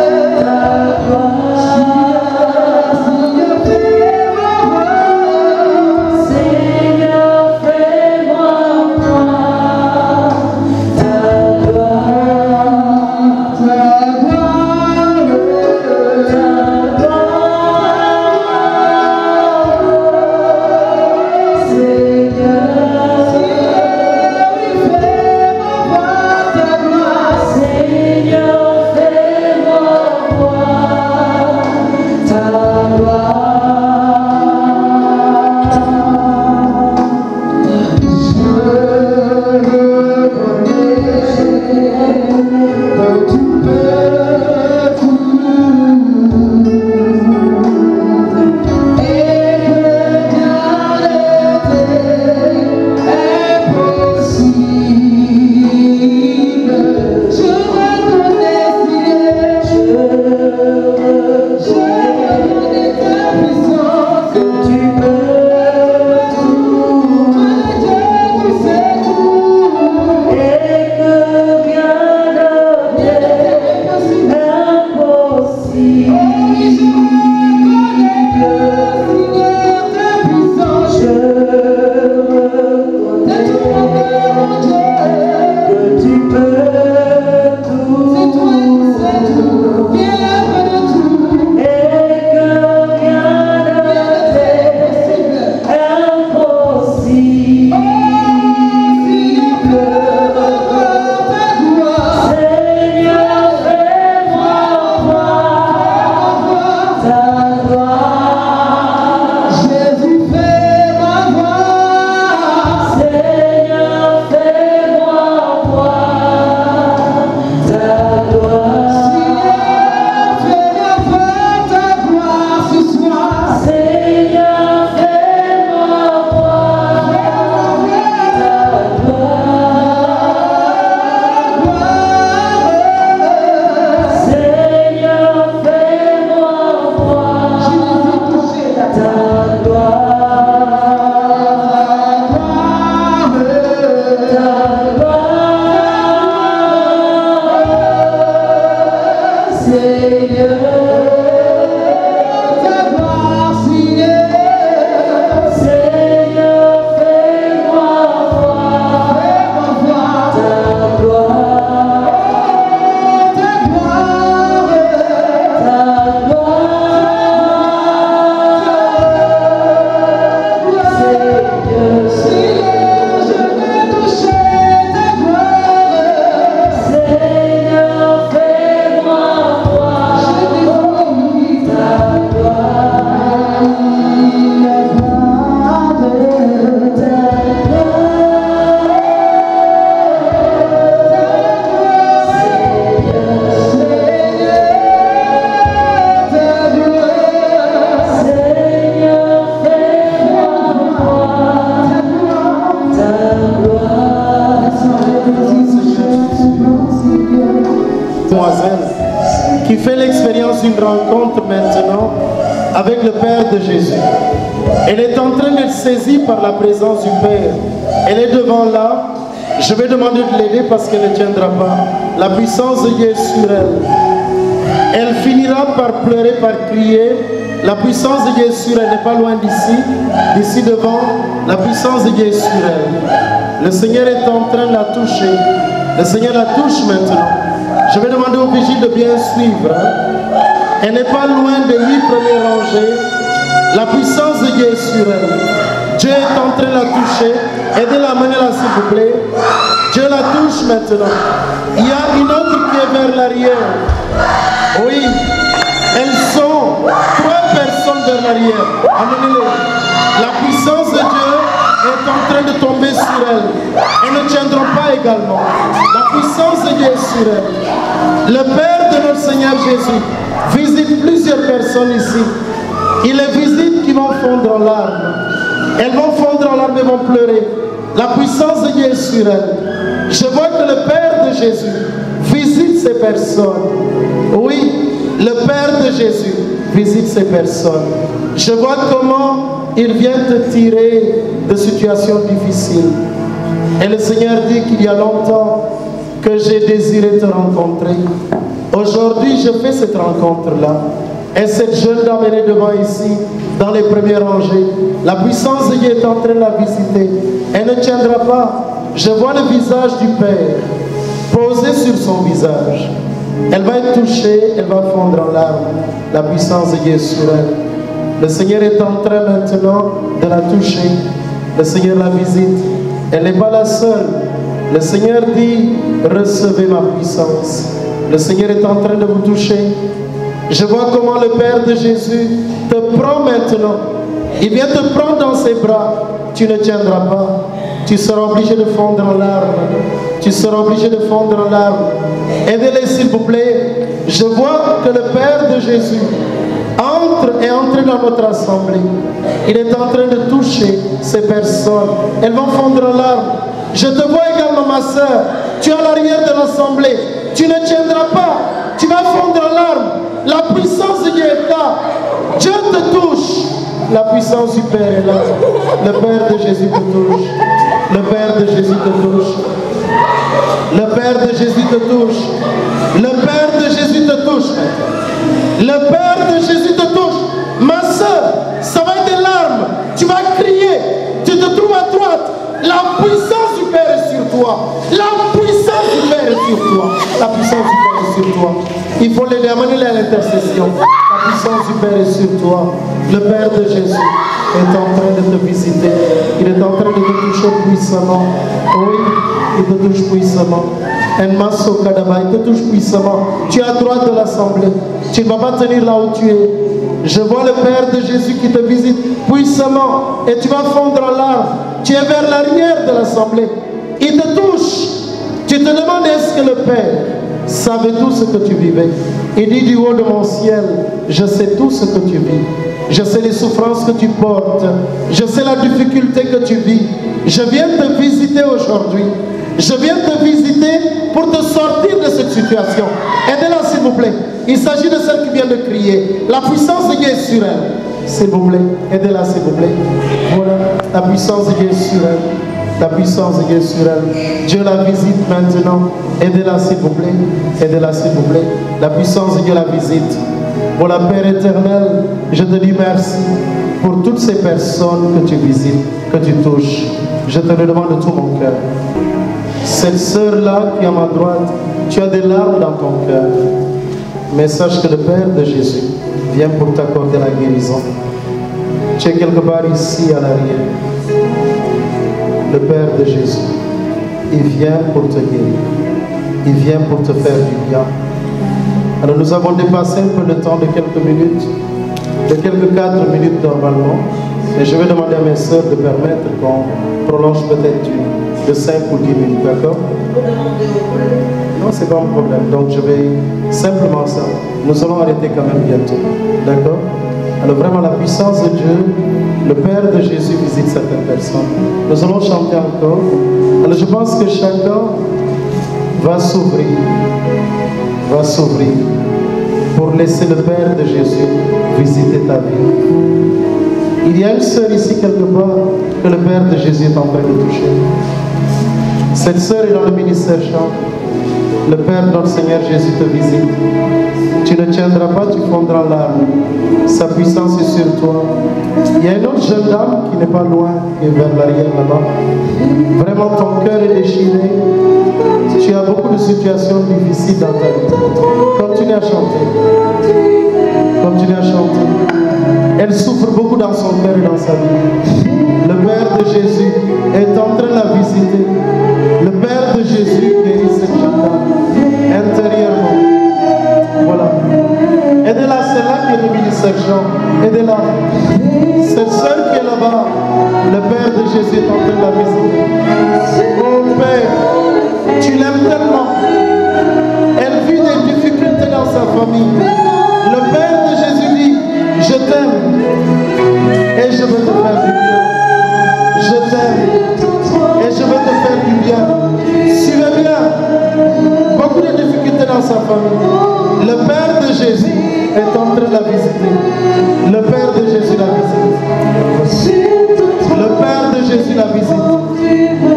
Tu peux tout demoiselle qui fait l'expérience d'une rencontre maintenant avec le Père de Jésus. Elle est en train d'être saisie par la présence du Père. Elle est devant là. Je vais demander de l'aider parce qu'elle ne tiendra pas. La puissance de Dieu est sur elle. Elle finira par pleurer, par crier. La puissance de Dieu est sur elle, n'est pas loin d'ici. D'ici devant, la puissance de Dieu est sur elle. Le Seigneur est en train de la toucher. Le Seigneur la touche maintenant. Je vais demander aux vigiles de bien suivre. Elle n'est pas loin des 8 premières rangées. La puissance de Dieu est sur elle. Dieu est en train de la toucher. Aidez-la, menez-la s'il vous plaît. Dieu la touche maintenant. Il y a une autre qui est vers l'arrière. Oui. Elles sont 3 personnes vers l'arrière. Amenez-les. La puissance de Dieu est en train de tomber sur elles. Elles ne tiendront pas également. La puissance de Dieu est sur elles. Le Père de notre Seigneur Jésus visite plusieurs personnes ici. Il les visite qui vont fondre en larmes. Elles vont fondre en larmes et vont pleurer. La puissance de Dieu est sur elles. Je vois que le Père de Jésus visite ces personnes. Oui. Le Père de Jésus visite ces personnes. Je vois comment il vient te tirer de situations difficiles. Et le Seigneur dit qu'il y a longtemps que j'ai désiré te rencontrer. Aujourd'hui, je fais cette rencontre-là. Et cette jeune dame est devant ici, dans les premières rangées. La puissance de Dieu est en train de la visiter. Elle ne tiendra pas. Je vois le visage du Père posé sur son visage. Elle va être touchée, elle va fondre en larmes. La puissance de Dieu est sur elle. Le Seigneur est en train maintenant de la toucher. Le Seigneur la visite. Elle n'est pas la seule. Le Seigneur dit, recevez ma puissance. Le Seigneur est en train de vous toucher. Je vois comment le Père de Jésus te prend maintenant. Il vient te prendre dans ses bras. Tu ne tiendras pas. Tu seras obligé de fondre en larmes. Tu seras obligé de fondre en larmes. Aidez-les s'il vous plaît. Je vois que le Père de Jésus est entré dans notre assemblée. Il est en train de toucher ces personnes. Elles vont fondre en larmes. Je te vois également, ma soeur. Tu es à l'arrière de l'assemblée. Tu ne tiendras pas. Tu vas fondre en larmes. La puissance de Dieu est là. Dieu te touche. La puissance du Père est là. Le Père de Jésus te touche. Le Père de Jésus te touche. Le Père de Jésus te touche. Le Père de Jésus te touche. Le Père de Jésus te touche. Ma soeur, ça va être des larmes. Tu vas crier. Tu te trouves à droite. La puissance du Père est sur toi. La puissance du Père est sur toi. La puissance du Père est sur toi. Il faut l'aider, amener-les à l'intercession. La puissance du Père est sur toi. Le Père de Jésus est en train de te visiter. Il est en train de te toucher puissamment. Oui, il te touche puissamment. Enmaso Kadaba, il te touche puissamment. Tu es à droite de l'assemblée. Tu ne vas pas tenir là où tu es. Je vois le Père de Jésus qui te visite puissamment. Et tu vas fondre en larmes. Tu es vers l'arrière de l'assemblée. Il te touche. Tu te demandes est-ce que le Père savait tout ce que tu vivais. Il dit du haut de mon ciel, je sais tout ce que tu vis. Je sais les souffrances que tu portes. Je sais la difficulté que tu vis. Je viens te visiter aujourd'hui. Je viens te visiter pour te sortir de cette situation. Aidez-la s'il vous plaît. Il s'agit de celle qui vient de crier. La puissance de Dieu est sur elle. S'il vous plaît, aidez-la s'il vous plaît. Voilà, la puissance de Dieu est sur elle. La puissance de Dieu est sur elle. Dieu la visite maintenant. Aidez-la s'il vous plaît. Aidez-la s'il vous plaît. La puissance de Dieu la visite. Voilà, Père éternel, je te dis merci pour toutes ces personnes que tu visites, que tu touches. Je te le demande de tout mon cœur. Cette sœur-là qui est à ma droite, tu as des larmes dans ton cœur. Mais sache que le Père de Jésus vient pour t'accorder la guérison. Tu es quelque part ici à l'arrière. Le Père de Jésus, il vient pour te guérir. Il vient pour te faire du bien. Alors nous avons dépassé un peu le temps de quelques minutes, de quelques 4 minutes normalement. Et je vais demander à mes sœurs de permettre qu'on prolonge peut-être de 5 ou 10 minutes, d'accord? Non, c'est pas un problème. Donc je vais simplement ça. Nous allons arrêter quand même bientôt, d'accord? Alors vraiment la puissance de Dieu, le Père de Jésus visite certaines personnes. Nous allons chanter encore. Alors je pense que chacun va s'ouvrir va s'ouvrir pour laisser le Père de Jésus visiter ta vie. Il y a une sœur ici quelque part que le Père de Jésus est en train de toucher. Cette sœur est dans le ministère chant. Le Père, notre Seigneur Jésus te visite. Tu ne tiendras pas, tu fondras larmes. Sa puissance est sur toi. Il y a une autre jeune dame qui n'est pas loin, qui est vers l'arrière là-bas. Vraiment, ton cœur est déchiré. Tu as beaucoup de situations difficiles dans ta vie. Continue à chanter. Continue à chanter. Elle souffre beaucoup dans son cœur et dans sa vie. Le Père de Jésus est en train de la visiter. Le Père de Jésus guérit cette jeune dame intérieurement. Voilà. Aidez-la, c'est là qui est le ministère chant. Aidez-la. Cette sœur qui est là-bas, le Père de Jésus est en train de la visiter. Oh Père, tu l'aimes tellement. Elle vit des difficultés dans sa famille. Le Père de Jésus dit, je t'aime et je veux te faire du bien. Je t'aime et je veux te faire du bien. Suivez bien. Beaucoup de difficultés dans sa famille. Le Père de Jésus est en train de la visiter. Le Père de Jésus la visite. Le Père de Jésus la visite.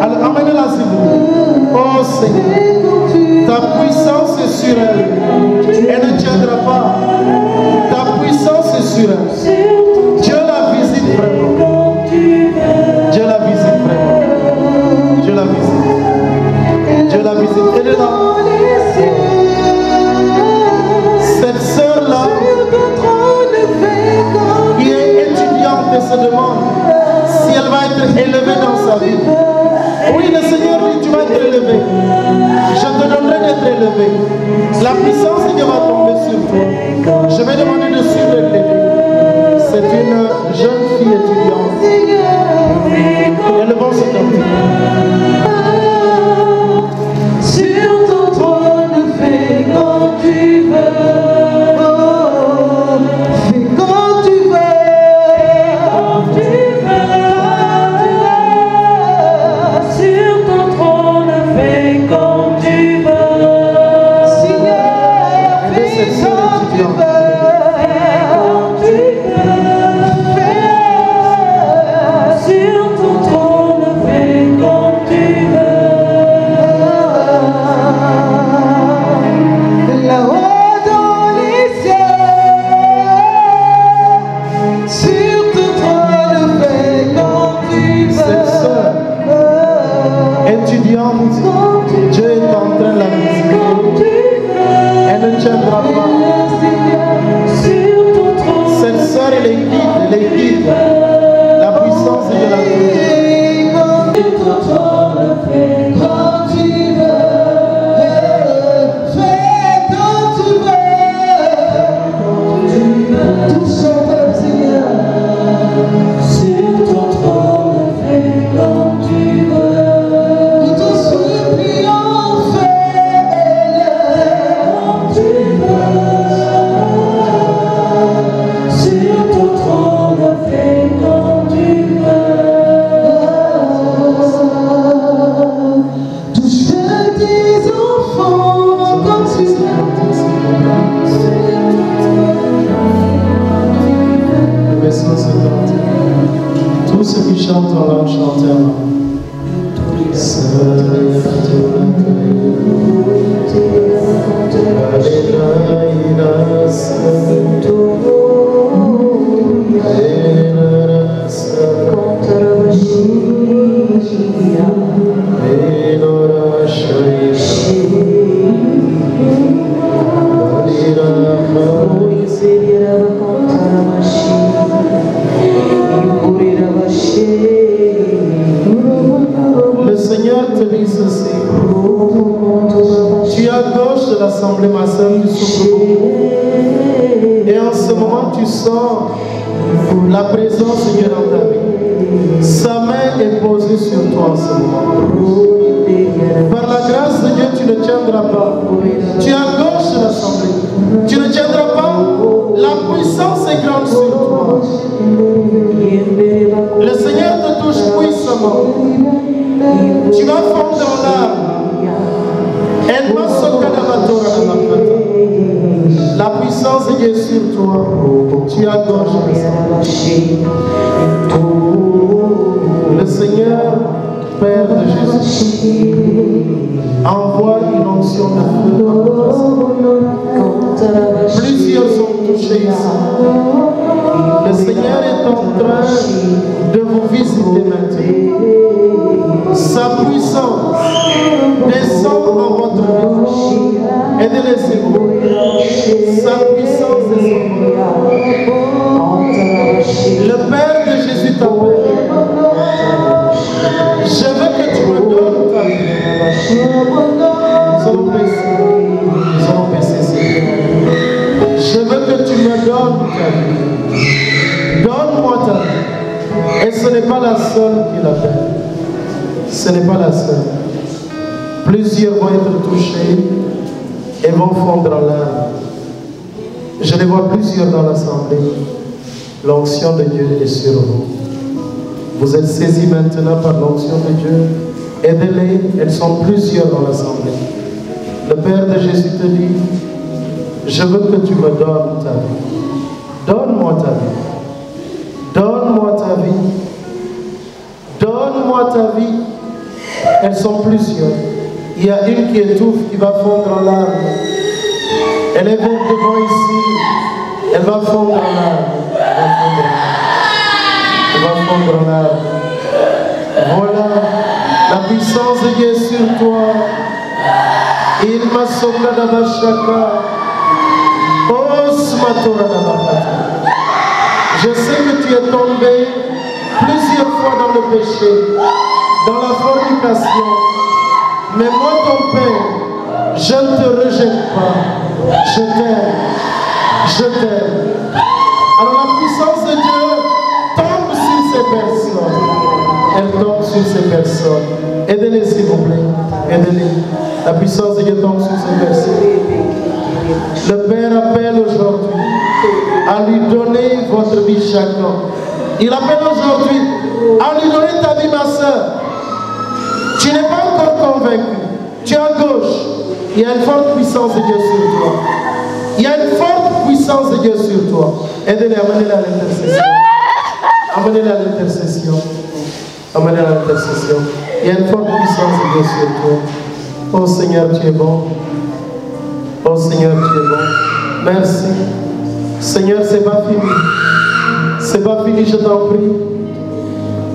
Alors amenez-la s'il vous plaît. Oh Seigneur, ta puissance est sur elle. Elle ne tiendra pas. Ta puissance est sur elle. Dieu la visite vraiment. Dieu la visite vraiment. Dieu la visite. Dieu la visite. Elle est là. Cette sœur-là, qui est étudiante et se demande si elle va être élevée dans sa vie. Oui, le Seigneur dit, tu vas être élevé. Je te donnerai d'être élevé. La puissance de Dieu va tomber sur toi. Je vais demander de suivre l'église. C'est une jeune fille étudiante. Elle va se tomber. Sur ton trône, fais quand tu veux. Fais quand tu veux. Sur ton trône, fais quand tu veux. Seigneur, fais quand tu veux. Sur ton trône, fais quand tu veux. Là-haut dans les cieux, sur ton trône, fais quand tu veux. Cette sœur étudiante, Dieu est en train de la visiter. Elle ne tiendra pas. Cette sœur, elle est guide, elle est guide. La puissance de la vie. Sur ton trône, fais quand tu veux. Fais quand tu veux. Tout chante, Seigneur. Sur ton trône, fais quand tu veux. Nous te supplions, fais quand tu veux. Sur ton trône, fais quand tu veux. Touche tes enfants quand tu veux. Le vaisseau se tente. Tous ceux qui chantent en langue chantent en langue. Le Seigneur te dit ceci. Tu es à gauche de l'assemblée, ma soeur, tu souffres beaucoup. Et en ce moment, tu sens la présence de Dieu dans ta vie. Sa main est posée sur toi en ce moment. Par la grâce de Dieu, tu ne tiendras pas. Tu es à gauche de l'assemblée. Tu ne tiendras pas. La puissance est grande sur toi. Le Seigneur te touche puissamment. Tu vas fondre en larmes. Elle m'a sauté dans la torre de la fête. toi. Tu es à gauche. Le Seigneur, Père de Jésus, envoie une onction de feu. Plusieurs sont touchés ici. Le Seigneur est en train de vous visiter maintenant. Sa puissance descend en votre vie. Aidez-les, s'il vous plaît. Sa puissance descend en votre vie. Le Père de Jésus t'appelle. Je veux que tu me donnes ta vie. Nous allons baisser. Nous allons baisser, Seigneur. Je veux que tu me donnes ta vie. Donne-moi ta vie. Et ce n'est pas la seule qui l'appelle. Ce n'est pas la seule. Plusieurs vont être touchés et vont fondre en larmes. Je les vois plusieurs dans l'assemblée. L'onction de Dieu est sur vous. Vous êtes saisis maintenant par l'onction de Dieu. Aidez-les, elles sont plusieurs dans l'assemblée. Le Père de Jésus te dit, je veux que tu me donnes ta vie. Donne-moi ta vie. Donne-moi ta vie. Donne-moi ta vie. Elles sont plusieurs. Il y a une qui étouffe, qui va fondre en larmes. Elle est venue devant ici. Elle va fondre en larmes. Elle va fondre en larmes. Voilà, la puissance de Dieu sur toi. Il m'a sauvé d'Abashaka. Je sais que tu es tombé plusieurs fois dans le péché, dans la fornication. Mais moi, ton Père, je ne te rejette pas. Je t'aime. Je t'aime. Alors la puissance de Dieu tombe sur ces personnes. Elle tombe sur ces personnes. Aidez-les, s'il vous plaît. Aidez-les. La puissance de Dieu tombe sur ces personnes. Le Père appelle aujourd'hui à lui donner votre vie chacun. Il appelle aujourd'hui à lui donner ta vie, ma soeur. Tu n'es pas encore convaincu. Tu es à gauche. Il y a une forte puissance de Dieu sur toi. Il y a une forte puissance de Dieu sur toi. Aidez-les, amenez-les à l'intercession. Amenez-les à l'intercession. Amenez-les à l'intercession. Il y a une forte puissance de Dieu sur toi. Oh Seigneur, tu es bon. Oh Seigneur, tu es bon. Merci. Seigneur, c'est pas fini. C'est pas fini, je t'en prie.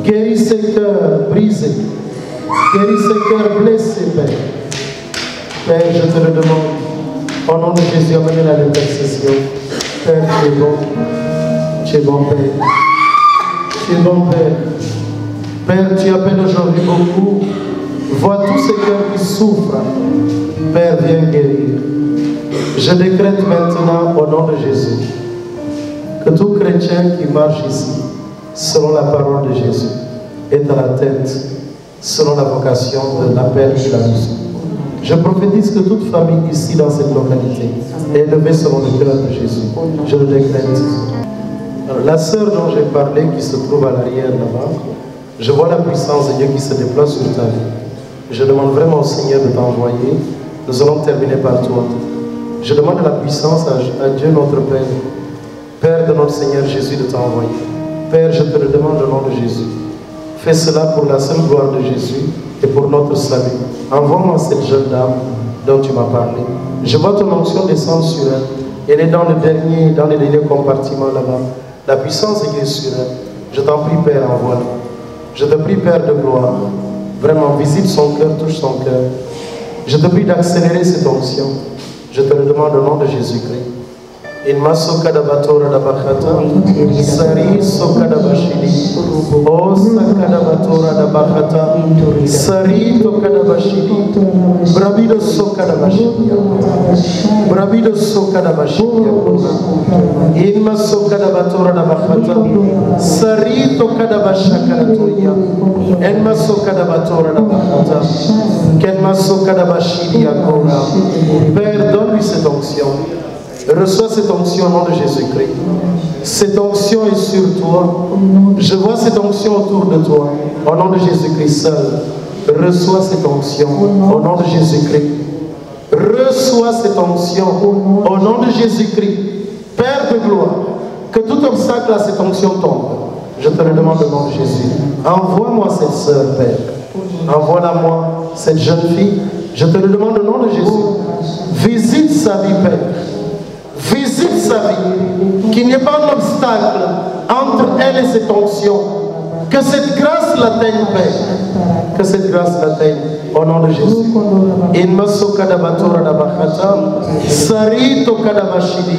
Guéris ces cœurs brisés. Guéris ces cœurs blessés, Père. Père, je te le demande. Au nom de Jésus, amenez à l'intercession. Père, tu es bon. Tu es bon, Père. Tu es bon, Père. Père, tu appelles aujourd'hui beaucoup. Vois tous ces cœurs qui souffrent. Père, viens guérir. Je décrète maintenant au nom de Jésus que tout chrétien qui marche ici, selon la parole de Jésus, est à la tête, selon la vocation de l'appel qu'il a reçu. Je prophétise que toute famille ici dans cette localité est élevée selon le cœur de Jésus. Je le décrète. Alors, la sœur dont j'ai parlé, qui se trouve à l'arrière là-bas, je vois la puissance de Dieu qui se déploie sur ta vie. Je demande vraiment au Seigneur de t'envoyer. Nous allons terminer par toi. Je demande la puissance à Dieu notre Père, Père de notre Seigneur Jésus, de t'envoyer. Père, je te le demande au nom de Jésus. Fais cela pour la seule gloire de Jésus et pour notre salut. Envoie-moi cette jeune dame dont tu m'as parlé. Je vois ton onction descendre sur elle. Elle est dans les derniers compartiments là-bas. La puissance de Dieu est sur elle. Je t'en prie, Père, envoie-la. Je te prie, Père de gloire. Vraiment, visite son cœur, touche son cœur. Je te prie d'accélérer cette onction. Je te le demande au nom de Jésus-Christ. In masoka da batora da bakata, sari soka da bashidi, o saka da batora da bakata, sari toka da bashidi, brabido soka da bashidi, brabido soka da bashidi, in masoka da batora da bakata, sari toka da bashaka da toya, en masoka da batora da bakata, ken masoka da bashidi akora. Père, donne-lui cette onction. Reçois cette onction au nom de Jésus-Christ. Cette onction est sur toi. Je vois cette onction autour de toi. Au nom de Jésus-Christ seul. Reçois cette onction au nom de Jésus-Christ. Reçois cette onction au nom de Jésus-Christ. Père de gloire, que tout obstacle à cette onction tombe. Je te le demande au nom de Jésus. Envoie-moi cette sœur, Père. Envoie-la-moi, cette jeune fille. Je te le demande au nom de Jésus. Visite sa vie, Père. Visite sa vie. Qu'il n'y ait pas un obstacle entre elle et cette onction. Que cette grâce l'atteigne, Père. Que cette grâce l'atteigne. Au nom de Jésus. Inma sokada batora da bakata, sarito kada bashidi,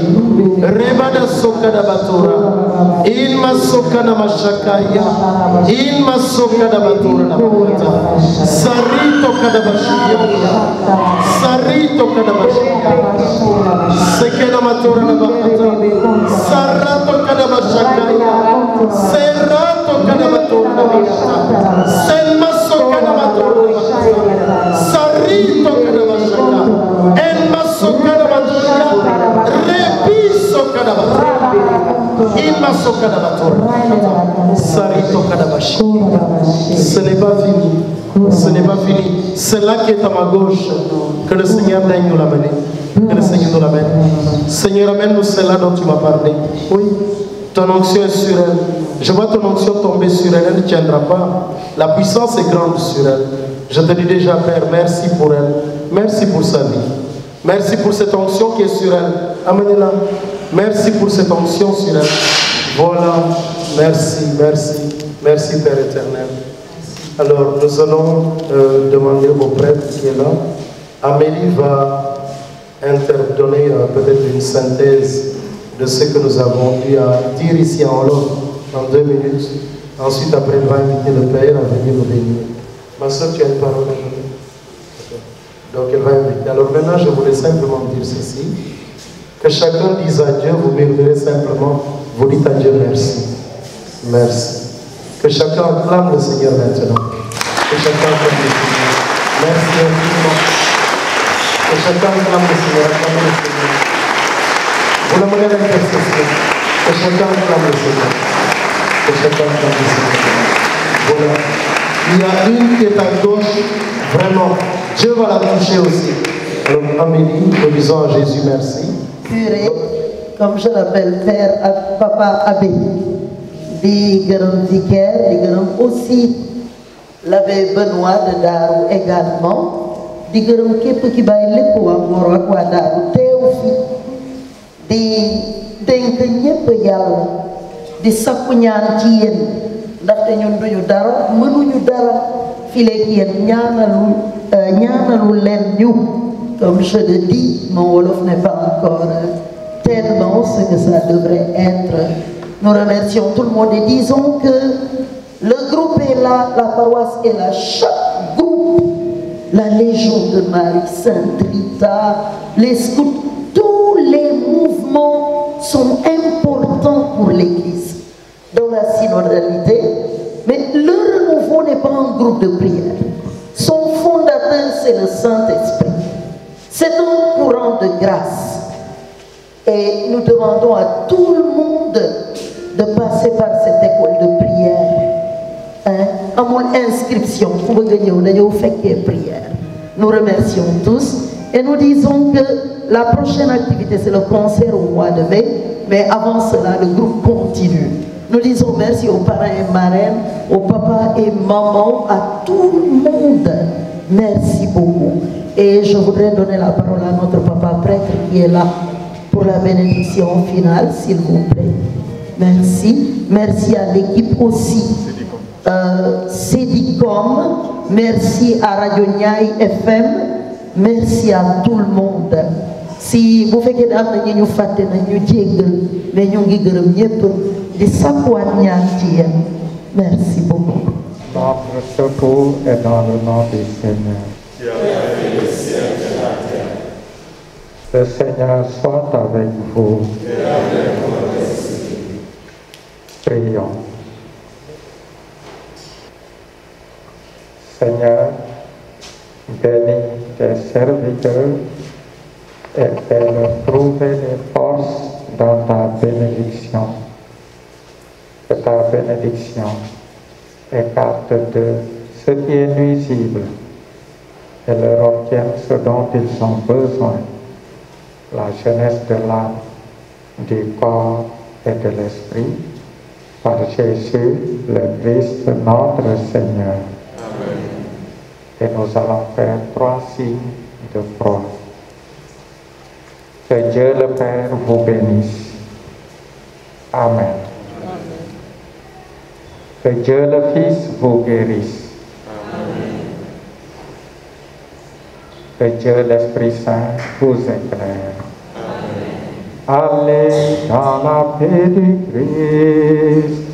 rebada sokada batora, inma sokada mashakaya, inma sokada batora da bakata, sarito kada bashidi, sarito kada bashidi, sekada matora da bakata, sarato kada bashakaya, serato kada batora da bakata, selma sokada batora da bakata. Sarito kadabashaka, enmaso kadabatoria, repiso kadabatoria, inmaso kadabatoria, sarito kadabashaka. Ce n'est pas fini, ce n'est pas fini. C'est là qui est à ma gauche que le Seigneur daigne nous l'amener. Que le Seigneur nous l'amène. Seigneur, amène-nous cela dont tu m'as parlé. Oui, ton onction est sur elle. Je vois ton onction tomber sur elle, elle ne tiendra pas. La puissance est grande sur elle. Je te dis déjà, Père, merci pour elle. Merci pour sa vie. Merci pour cette onction qui est sur elle. Amenez-la. Merci pour cette onction sur elle. Voilà. Merci, merci. Merci, Père éternel. Alors, nous allons demander au prêtre qui est là. Amélie va interdonner peut-être une synthèse de ce que nous avons eu à dire ici en Wolof en 2 minutes. Ensuite, après, elle va inviter le Père à venir nous bénir. Ma soeur, tu as une parole aujourd'hui. Donc elle va inviter. Alors maintenant, je voulais simplement dire ceci. Que chacun dise à Dieu, vous murmurez simplement, vous dites à Dieu merci. Merci. Que chacun acclame le Seigneur maintenant. Que chacun acclame le Seigneur. Merci infiniment. Que chacun acclame le Seigneur. Acclame le Seigneur. Vous l'amenez à l'intercession. Que chacun acclame le Seigneur. Que chacun acclame le Seigneur. Voilà. Il y a une qui est à gauche, vraiment. Dieu va la toucher aussi. Alors, Amélie, nous disons à Jésus merci. Curé, comme je l'appelle Père, Papa Abbé, des grands vicaires, des grands aussi, l'abbé Benoît de Darou également, des grands qui baillent les poids, Morokwa Darou, Théophile, des Denkanyep Yalla, des Sakounyan Tien. ndaxte ñun duñu dara mënuñu dara fileeg yéen ñaanalu leen ñu comme je le dis mon wolof n'est pas encore tellement ce que ça devrait être. Nous remercions tout le monde et disons que le groupe est là, la paroisse est là, chaque groupe, la Légion de Marie, Sainte Rita, les scouts, tous les mouvements sont importants pour l'Église. Dans la synodalité, mais le renouveau n'est pas un groupe de prière. Son fondateur, c'est le Saint-Esprit. C'est un courant de grâce. Et nous demandons à tout le monde de passer par cette école de prière. À mon inscription, pour gagner une prière. Nous remercions tous et nous disons que la prochaine activité, c'est le concert au mois de mai. Mais avant cela, le groupe continue. Nous disons merci aux parents et marraines, aux papas et mamans, à tout le monde. Merci beaucoup. Et je voudrais donner la parole à notre papa prêtre qui est là pour la bénédiction finale, s'il vous plaît. Merci. Merci à l'équipe aussi. Cédicom. Merci à Radio Niaï FM. Merci à tout le monde. Si vous faites que nous faisons mais nous merci beaucoup. Notre secours est dans le nom du Seigneur. Le Seigneur soit avec vous. Prions. Seigneur, bénis tes serviteurs et fais-leur trouver les forces dans ta bénédiction. Que ta bénédiction écarte de ce qui est nuisible et leur obtienne ce dont ils ont besoin, la jeunesse de l'âme, du corps et de l'esprit, par Jésus le Christ notre Seigneur. Amen. Et nous allons faire 3 signes de croix. Que Dieu le Père vous bénisse. Amen. Que Dieu le Fils vous guérisse. Amen. Que Dieu l'Esprit Saint vous éclaire. Amen. Allez dans la paix du Christ.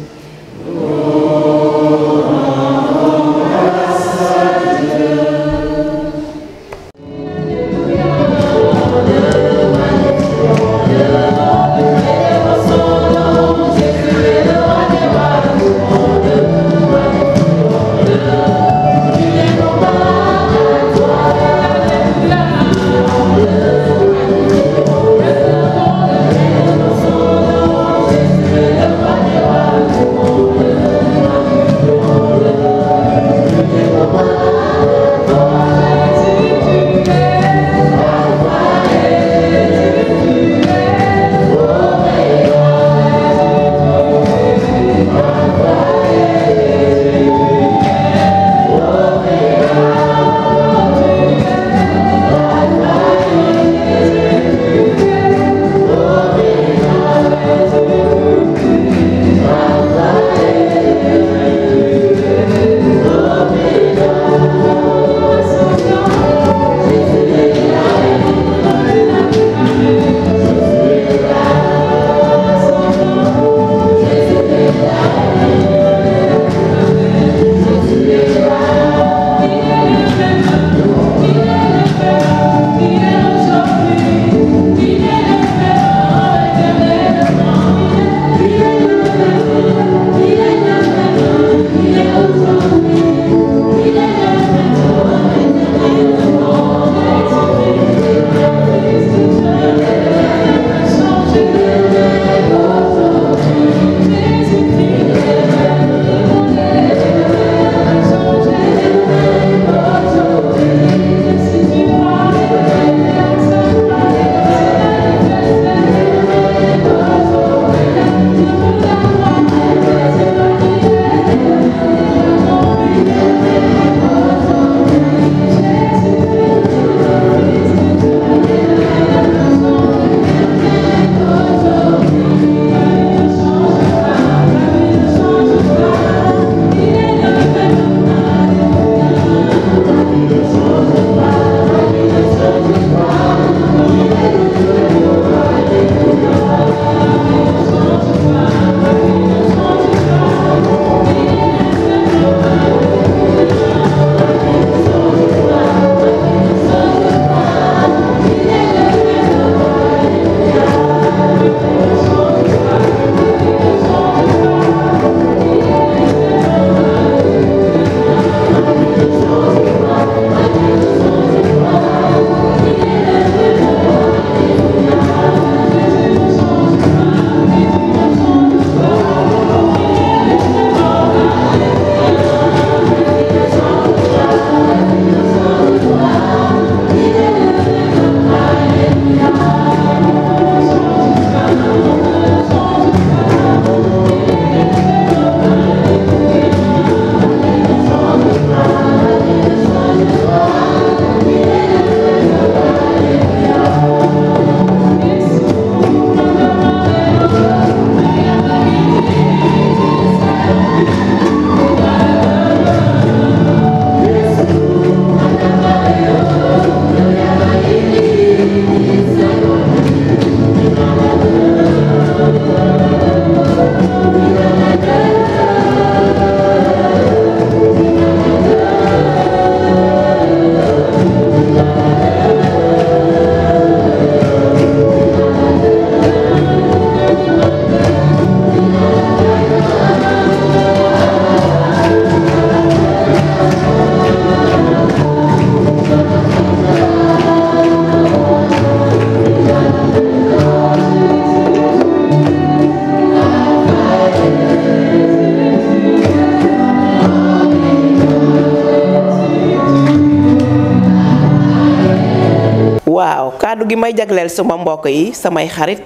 kaddu gi may jagleel sama mbokk yi samay xarit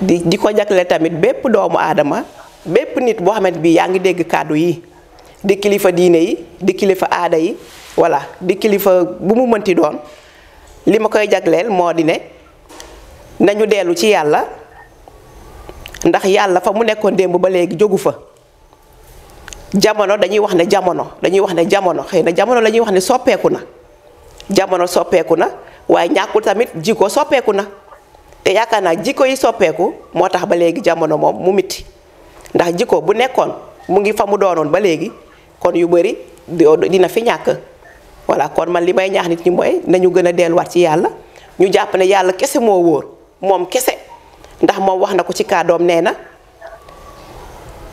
di ko jagleel tamit bépp doomu aadama bépp nit boo xamante bi yaa ngi dégg kàddu yi di kilifa diine yi di kilifa aada yi voilà di kilifa bu mu mënti doon li ma koy jagleel moo di ne nañu dellu ci yàlla ndax yàlla fa mu nekkoon démb ba léegi jógu fa jamono dañuy wax ne jamono xëy na jamono la ñuy wax ne soppeeku na jamono soppeeku na waaye ñàkkul tamit jikko soppeeku na te yaakaar naa jikko yi soppeeku moo tax ba léegi jamono moom mu mitti ndax jikko bu nekkoon mu ngi fa mu doonoon ba léegi kon yu bëri dina fi ñàkk voilà kon man li may ñaax nit ñi mooy nañu gën a delluwaat ci yàlla ñu jàpp ne yàlla kese moo wóor moom kese ndax moom wax na ko ci kàddoom nee na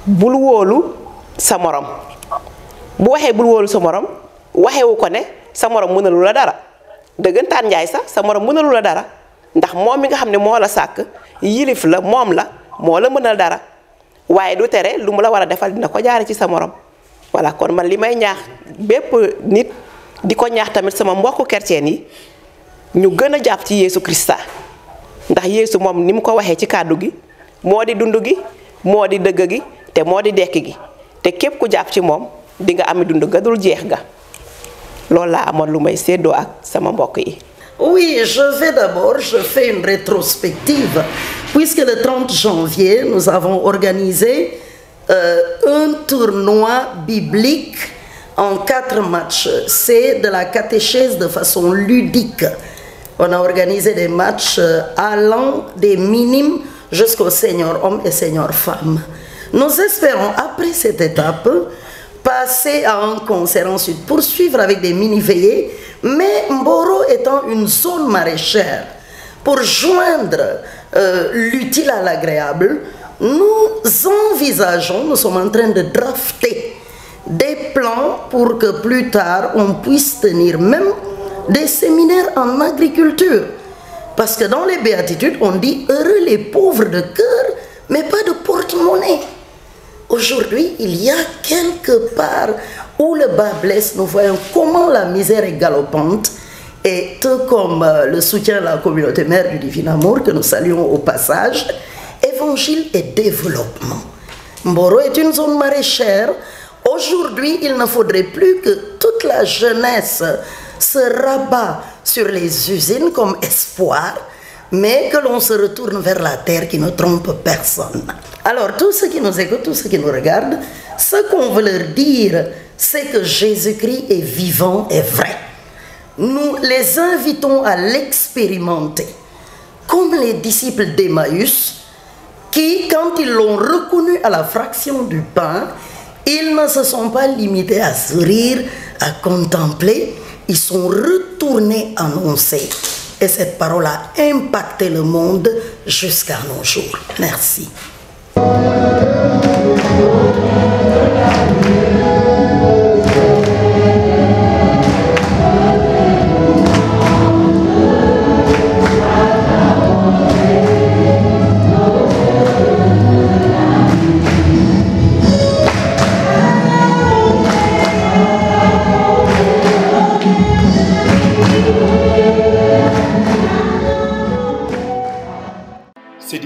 bul wóolu sa morom bu waxee bul wóolu sa morom waxewu ko ne sa morom mënalu la dara dëggantaan njaay sax sa morom mënalu la dara ndax moom mi nga xam ne moo la sàkk yilif la moom la moo la mënal dara waaye du tere lu mu la war a defal dina ko jaare ci sa morom voilà kon man li may ñaax bépp nit di ko ñaax tamit sama mbokku chrétien yi ñu gën a jàpp ci Yeesu Krista ndax Yeesu moom ni mu ko waxee ci kàddu gi moo di dund gi moo di dëgg gi te moo di dekk gi te képp ku jàpp ci moom di nga am dund ga dul jeex ga loolu laa amoon lu may séddoo ak sama mbokk yi. Oui, je fais une rétrospective, puisque le 30 janvier, nous avons organisé un tournoi biblique en 4 matchs. C'est de la catéchèse de façon ludique. On a organisé des matchs allant des minimes jusqu'au senior homme et senior femme. Nous espérons, après cette étape, passer à un concert ensuite, poursuivre avec des mini-veillées, mais Mboro étant une zone maraîchère, pour joindre l'utile à l'agréable, nous envisageons, nous sommes en train de drafter des plans pour que plus tard on puisse tenir même des séminaires en agriculture. Parce que dans les béatitudes, on dit « heureux les pauvres de cœur, mais pas de porte-monnaie ». Aujourd'hui, il y a quelque part où le bas blesse, nous voyons comment la misère est galopante. Et tout comme le soutien de la communauté mère du Divin Amour, que nous saluons au passage, évangile et développement. Mboro est une zone maraîchère. Aujourd'hui, il ne faudrait plus que toute la jeunesse se rabat sur les usines comme espoir, mais que l'on se retourne vers la terre qui ne trompe personne. Alors, tous ceux qui nous écoutent, tous ceux qui nous regardent, ce qu'on veut leur dire, c'est que Jésus-Christ est vivant et vrai. Nous les invitons à l'expérimenter, comme les disciples d'Emmaüs, qui, quand ils l'ont reconnu à la fraction du pain, ils ne se sont pas limités à sourire, à contempler, ils sont retournés annoncer. Et cette parole a impacté le monde jusqu'à nos jours. Merci.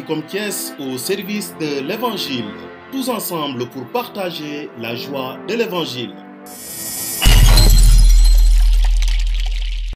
Comme pièce au service de l'évangile, tous ensemble pour partager la joie de l'évangile.